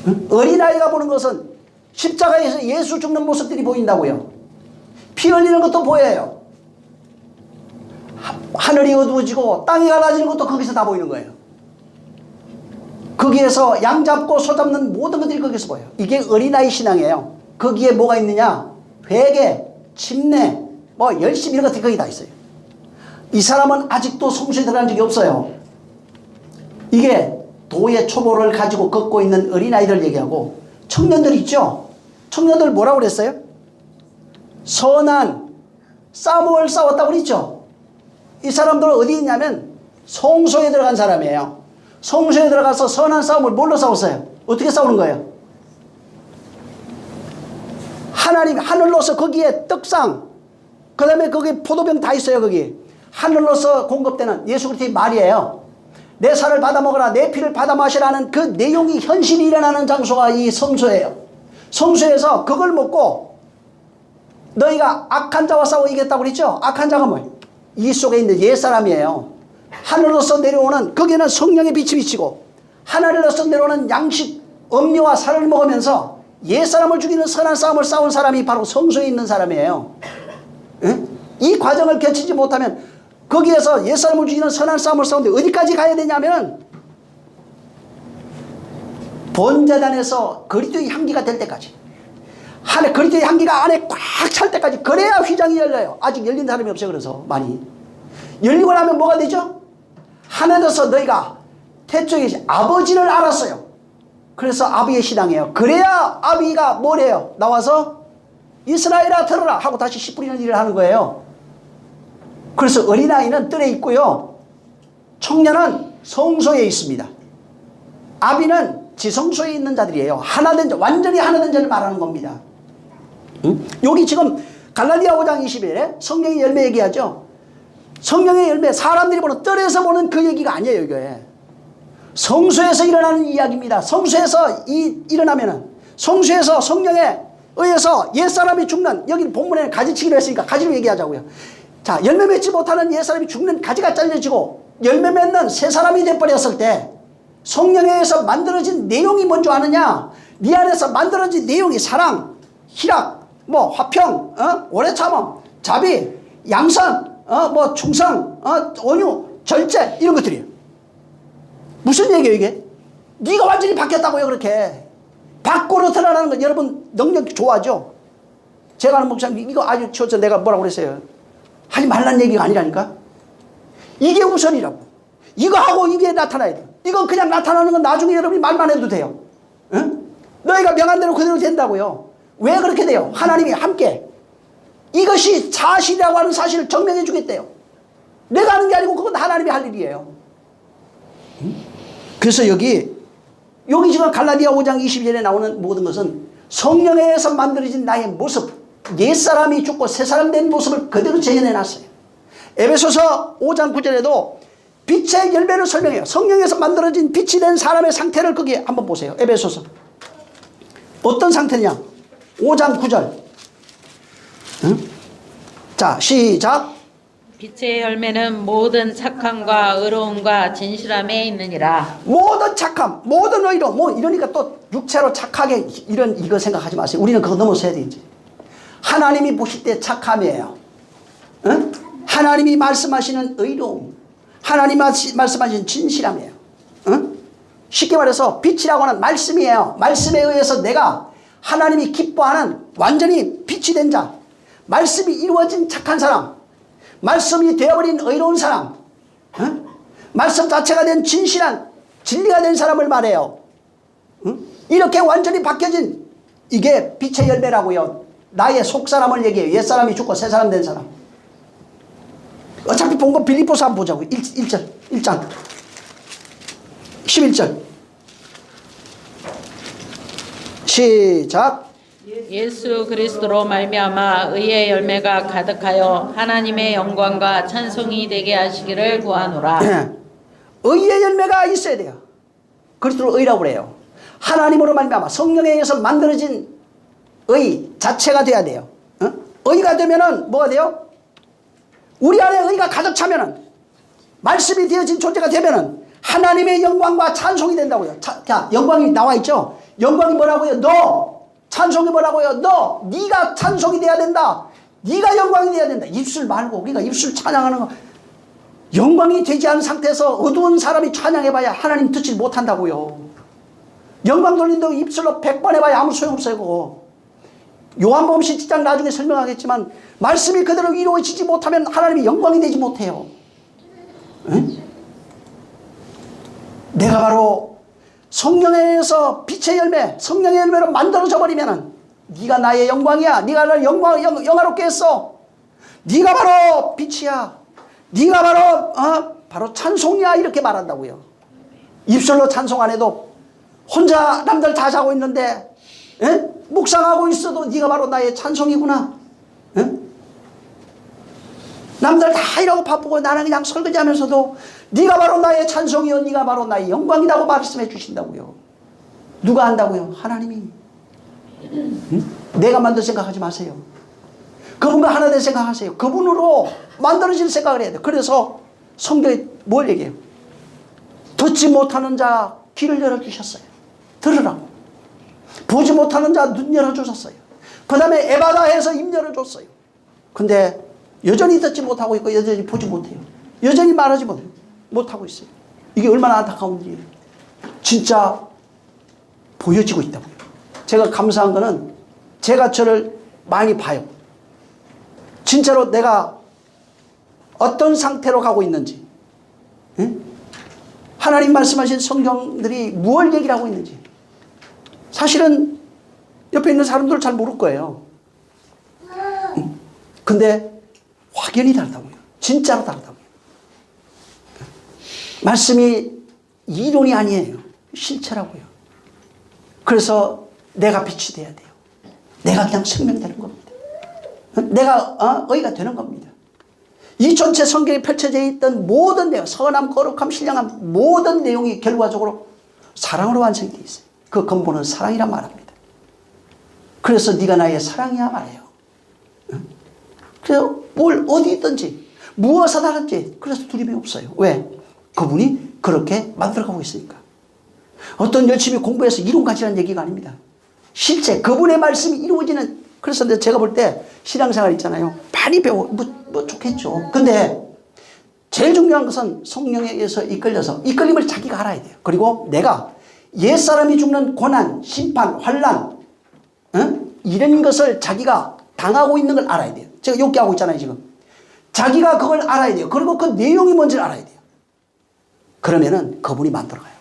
Speaker 1: 응? 어린아이가 보는 것은 십자가에서 예수 죽는 모습들이 보인다고요. 피 흘리는 것도 보여요. 하늘이 어두워지고 땅이 갈라지는 것도 거기서 다 보이는 거예요. 거기에서 양 잡고 소 잡는 모든 것들이 거기서 보여요. 이게 어린아이 신앙이에요. 거기에 뭐가 있느냐? 회개, 침례, 뭐 열심히 이런 것들이 거기 다 있어요. 이 사람은 아직도 성소에 들어간 적이 없어요. 이게 도의 초보를 가지고 걷고 있는 어린아이들 얘기하고 청년들 있죠? 청년들 뭐라고 그랬어요? 선한 싸움을 싸웠다고 그랬죠? 이 사람들은 어디 있냐면 성소에 들어간 사람이에요. 성소에 들어가서 선한 싸움을 뭘로 싸웠어요? 어떻게 싸우는 거예요? 하나님 하늘로서 거기에 떡상, 그 다음에 거기 포도병 다 있어요. 거기 하늘로서 공급되는 예수 그리스도의 말이에요. 내 살을 받아 먹으라, 내 피를 받아 마시라는 그 내용이 현실이 일어나는 장소가 이 성소예요. 성소에서 그걸 먹고 너희가 악한 자와 싸워 이겼다고 그랬죠? 악한 자가 뭐예요? 이 속에 있는 옛사람이에요. 하늘로서 내려오는, 거기에는 성령의 빛이 비치고 하늘로서 내려오는 양식 음료와 살을 먹으면서 옛사람을 죽이는 선한 싸움을 싸운 사람이 바로 성소에 있는 사람이에요. 에? 이 과정을 거치지 못하면 거기에서 옛사람을 죽이는 선한 싸움을 싸우는데 어디까지 가야 되냐면 본제단에서 그리스도의 향기가 될 때까지, 안에 그리스도의 향기가 안에 꽉 찰 때까지, 그래야 휘장이 열려요. 아직 열린 사람이 없어요. 그래서 많이 열리고 나면 뭐가 되죠? 하늘에서 너희가 태초에 아버지를 알았어요. 그래서 아비의 신앙이에요. 그래야 아비가 뭐래요? 나와서 이스라엘아 들어라 하고 다시 씨 뿌리는 일을 하는 거예요. 그래서 어린아이는 뜰에 있고요, 청년은 성소에 있습니다. 아비는 지성소에 있는 자들이에요. 하나된 자, 완전히 하나된 자를 말하는 겁니다. 응? 여기 지금 갈라디아 5장 20일에 성령의 열매 얘기하죠. 성령의 열매, 사람들이 보는 뜰에서 보는 그 얘기가 아니에요. 이게 성소에서 일어나는 이야기입니다. 성소에서 일어나면은, 성소에서 성령에 의해서 옛사람이 죽는, 여기 본문에 가지치기로 했으니까 가지로 얘기하자고요. 자, 열매 맺지 못하는 옛사람이 죽는 가지가 잘려지고 열매 맺는 새 사람이 돼버렸을 때 성령에 의해서 만들어진 내용이 뭔지 아느냐? 네 안에서 만들어진 내용이 사랑, 희락, 뭐 화평, 오래 참음, 자비, 양선, 뭐 충성, 온유, 절제, 이런 것들이에요. 무슨 얘기예요 이게? 네가 완전히 바뀌었다고요. 그렇게 밖으로 드러나는 건 여러분 능력 좋아하죠? 제가 아는 목사님 이거 아주 쳐서 내가 뭐라고 그랬어요? 하지 말란 얘기가 아니라니까. 이게 우선이라고. 이거 하고 이게 나타나야 돼요. 이건 그냥 나타나는 건 나중에 여러분이 말만 해도 돼요. 응? 너희가 명한 대로 그대로 된다고요. 왜 그렇게 돼요? 하나님이 함께 이것이 사실이라고 하는 사실을 증명해 주겠대요. 내가 하는 게 아니고 그건 하나님이 할 일이에요. 그래서 여기 지금 갈라디아 5장 22절에 나오는 모든 것은 성령에 의해서 만들어진 나의 모습, 옛사람이 죽고 새사람 된 모습을 그대로 재현해 놨어요. 에베소서 5장 9절에도 빛의 열매를 설명해요. 성령에서 만들어진 빛이 된 사람의 상태를 거기에 한번 보세요. 에베소서 어떤 상태냐? 5장 9절. 자, 시작.
Speaker 2: 빛의 열매는 모든 착함과 의로움과 진실함에 있느니라.
Speaker 1: 모든 착함, 모든 의로, 뭐 이러니까 또 육체로 착하게 이거 생각하지 마세요. 우리는 그거 넘어서야 되지. 하나님이 보실 때 착함이에요. 응? 하나님이 말씀하시는 의로움, 하나님이 말씀하시는 진실함이에요. 응? 쉽게 말해서 빛이라고 하는 말씀이에요. 말씀에 의해서 내가 하나님이 기뻐하는 완전히 빛이 된 자, 말씀이 이루어진 착한 사람, 말씀이 되어버린 의로운 사람, 응? 말씀 자체가 된 진실한 진리가 된 사람을 말해요. 응? 이렇게 완전히 바뀌어진 이게 빛의 열매라고요. 나의 속사람을 얘기해요. 옛사람이 죽고 새사람 된 사람. 어차피 본 거 빌립보서 한번 보자고요. 1장 11절 시작.
Speaker 2: 예수 그리스도로 말미암아 의의 열매가 가득하여 하나님의 영광과 찬송이 되게 하시기를 구하노라.
Speaker 1: 의의 열매가 있어야 돼요. 그리스도로 의라고 그래요. 하나님으로 말미암아 성령에 의해서 만들어진 의 자체가 돼야 돼요. 의가 되면은 뭐가 돼요? 우리 안에 의가 가득 차면은, 말씀이 되어진 존재가 되면은 하나님의 영광과 찬송이 된다고요. 자, 영광이 나와 있죠. 영광이 뭐라고요? 너. 찬송이 뭐라고요? 너. 네가 찬송이 돼야 된다. 네가 영광이 돼야 된다. 입술 말고 우리가 입술 찬양하는 거, 영광이 되지 않은 상태에서 어두운 사람이 찬양해봐야 하나님 듣지 못한다고요. 영광 돌린다고 입술로 100번 해봐야 아무 소용없어요. 요한복음 17장 나중에 설명하겠지만 말씀이 그대로 이루어지지 못하면 하나님이 영광이 되지 못해요. 응? 내가 바로 성령에 의해서 빛의 열매, 성령의 열매로 만들어져 버리면은 네가 나의 영광이야. 네가 나를 영화롭게 했어. 네가 바로 빛이야. 네가 바로 찬송이야. 이렇게 말한다고요. 입술로 찬송 안 해도 혼자 남들 다 자고 있는데 묵상하고 있어도 네가 바로 나의 찬송이구나. 남들 다 이러고 바쁘고 나는 그냥 설거지하면서도 네가 바로 나의 찬송이요, 네가 바로 나의 영광이라고 말씀해 주신다고요. 누가 한다고요? 하나님이. 내가 만들 생각하지 마세요. 그분과 하나 될 생각하세요. 그분으로 만들어질 생각을 해야 돼요. 그래서 성경에 뭘 얘기해요? 듣지 못하는 자 귀를 열어주셨어요. 들으라고. 보지 못하는 자 눈 열어주셨어요. 그 다음에 에바다해서 입 열어줬어요. 근데 여전히 듣지 못하고 있고 여전히 보지 못해요. 여전히 말하지 못하고 있어요. 이게 얼마나 안타까운 일이에요. 진짜 보여지고 있다고요. 제가 감사한 거는 제가 저를 많이 봐요. 진짜로 내가 어떤 상태로 가고 있는지, 하나님 말씀하신 성경들이 무엇을 얘기를 하고 있는지 사실은 옆에 있는 사람들은 잘 모를 거예요. 근데 확연히 다르다고요. 진짜로 다르다고요. 말씀이 이론이 아니에요. 실체라고요. 그래서 내가 빛이 돼야 돼요. 내가 그냥 생명되는 겁니다. 내가 의가 되는 겁니다. 이 전체 성경에 펼쳐져 있던 모든 내용, 선함, 거룩함, 신령함, 모든 내용이 결과적으로 사랑으로 완성이 되어 있어요. 그 근본은 사랑이란 말합니다. 그래서 네가 나의 사랑이야 말해요. 그래서 뭘 어디 있든지 무엇을 하든지 그래서 두려움이 없어요. 왜? 그분이 그렇게 만들어가고 있으니까. 어떤 열심히 공부해서 이론 가지라는 얘기가 아닙니다. 실제 그분의 말씀이 이루어지는. 그래서 제가 볼 때 신앙생활 있잖아요. 많이 배워 뭐 좋겠죠. 근데 제일 중요한 것은 성령에 의해서 이끌림을 자기가 알아야 돼요. 그리고 내가 옛사람이 죽는 고난, 심판, 환난, 이런 것을 자기가 당하고 있는 걸 알아야 돼요. 제가 욕기하고 있잖아요 지금. 자기가 그걸 알아야 돼요. 그리고 그 내용이 뭔지를 알아야 돼요. 그러면은 그분이 만들어가요.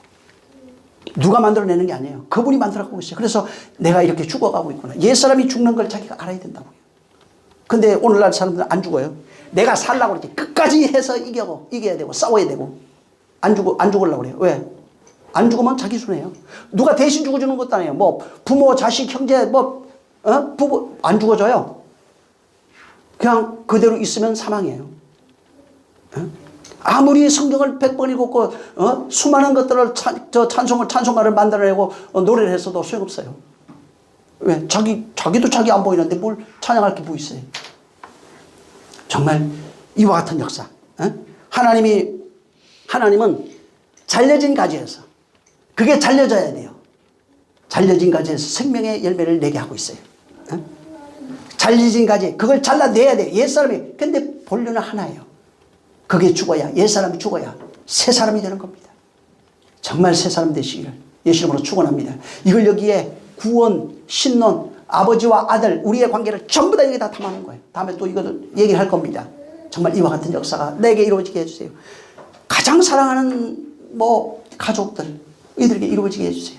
Speaker 1: 누가 만들어내는 게 아니에요. 그분이 만들어가고 있어요. 그래서 내가 이렇게 죽어가고 있구나. 옛사람이 죽는 걸 자기가 알아야 된다고요. 근데 오늘날 사람들은 안 죽어요. 내가 살라고 그러지. 끝까지 해서 이겨야 되고 싸워야 되고. 안 죽으려고 그래요. 왜? 안 죽으면 자기 손해예요. 누가 대신 죽어주는 것도 아니에요. 뭐 부모, 자식, 형제, 부부 안 죽어줘요. 그냥 그대로 있으면 사망이에요. 아무리 성경을 100번 읽었고 수많은 것들을 찬송가를 만들어내고 노래를 했어도 소용없어요. 왜? 자기도 자기 안 보이는데 뭘 찬양할 게 뭐 있어요. 정말 이와 같은 역사. 하나님은 잘려진 가지에서, 그게 잘려져야 돼요. 잘려진 가지에서 생명의 열매를 내게 하고 있어요. 잘려진 가지, 그걸 잘라내야 돼요. 옛사람이. 근데 본류는 하나예요. 그게 죽어야, 옛사람이 죽어야 새 사람이 되는 겁니다. 정말 새 사람 되시기를 예수 이름으로 축원합니다. 이걸 여기에 구원, 신론, 아버지와 아들, 우리의 관계를 전부 다 여기 다 담아놓은 거예요. 다음에 또 이것을 얘기를 할 겁니다. 정말 이와 같은 역사가 내게 이루어지게 해주세요. 가장 사랑하는 가족들, 이들에게 이루어지게 해주세요.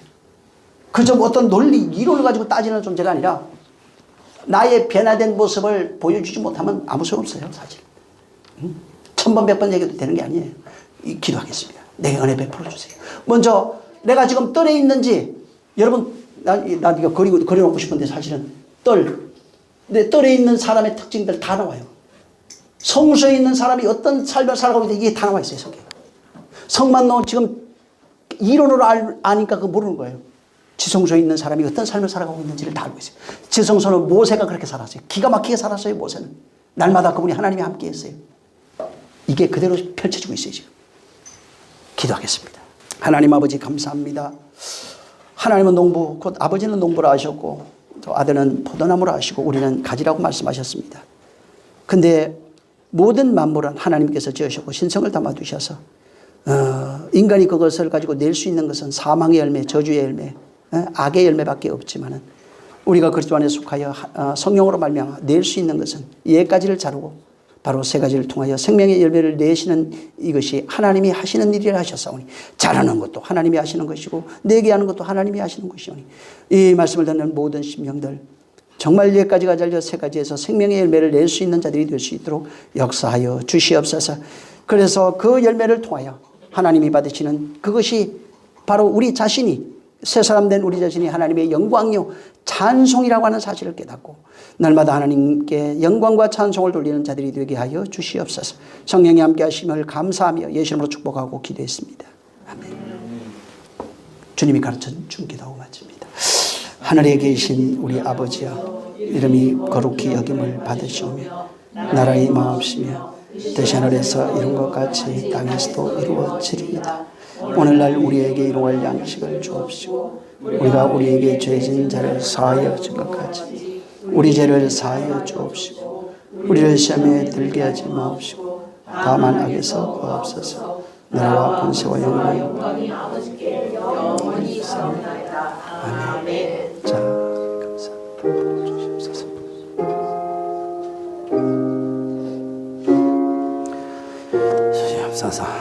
Speaker 1: 그저 어떤 논리, 이론을 가지고 따지는 존재가 아니라 나의 변화된 모습을 보여주지 못하면 아무 소용없어요, 사실. 1000번, 100번 얘기도 되는 게 아니에요. 기도하겠습니다. 내게 은혜 베풀어 주세요. 먼저 내가 지금 뜰에 있는지, 여러분, 나 이거 그려놓고 싶은데 사실은 내 뜰에 있는 사람의 특징들 다 나와요. 성소에 있는 사람이 어떤 삶을 살아가고 있는지 이게 다 나와 있어요, 성경. 성만 지금 이론으로 아니까 그거 모르는 거예요. 지성소에 있는 사람이 어떤 삶을 살아가고 있는지를 다 알고 있어요. 지성소는 모세가 그렇게 살았어요. 기가 막히게 살았어요, 모세는. 날마다 그분이 하나님이 함께 했어요. 이게 그대로 펼쳐지고 있어요, 지금. 기도하겠습니다. 하나님 아버지 감사합니다. 하나님은 농부, 곧 아버지는 농부라 하셨고 또 아들은 포도나무라 하시고 우리는 가지라고 말씀하셨습니다. 근데 모든 만물은 하나님께서 지으셨고 신성을 담아두셔서 인간이 그것을 가지고 낼 수 있는 것은 사망의 열매, 저주의 열매, 악의 열매밖에 없지만은 우리가 그리스도 안에 속하여 성령으로 말미암아 낼 수 있는 것은 예가지를 자르고 바로 세 가지를 통하여 생명의 열매를 내시는 이것이 하나님이 하시는 일이라 하셨사오니, 자라는 것도 하나님이 하시는 것이고 내게 하는 것도 하나님이 하시는 것이오니, 이 말씀을 듣는 모든 심령들 정말 예가지가 잘려 세 가지에서 생명의 열매를 낼 수 있는 자들이 될 수 있도록 역사하여 주시옵소서. 그래서 그 열매를 통하여 하나님이 받으시는 그것이 바로 우리 자신이, 새 사람 된 우리 자신이 하나님의 영광요 찬송이라고 하는 사실을 깨닫고 날마다 하나님께 영광과 찬송을 돌리는 자들이 되게 하여 주시옵소서. 성령이 함께 하심을 감사하며 예수 이름으로 축복하고 기도했습니다. 아멘. 주님이 가르쳐 준 기도하고 마칩니다. 하늘에 계신 우리 아버지여, 이름이 거룩히 여김을 받으시오며 나라의 임하옵시며 뜻이 하늘에서 이룬 것 같이 땅에서도 이루어지리이다. 오늘날 우리에게 일용할 양식을 주옵시고 우리가 우리에게 죄진 자를 사하여 준 것 같이 우리 죄를 사하여 주옵시고 우리를 시험에 들게 하지 마옵시고 다만 악에서 구하옵소서. 나라와 권세와 영광이 아버지께 영원히 있사옵나이다. 아멘. 자, 감사합니다. 주시옵소서. 주시옵소서.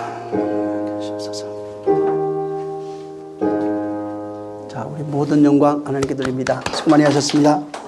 Speaker 1: 자, 우리 모든 영광 하나님께 드립니다. 수고 많이 하셨습니다.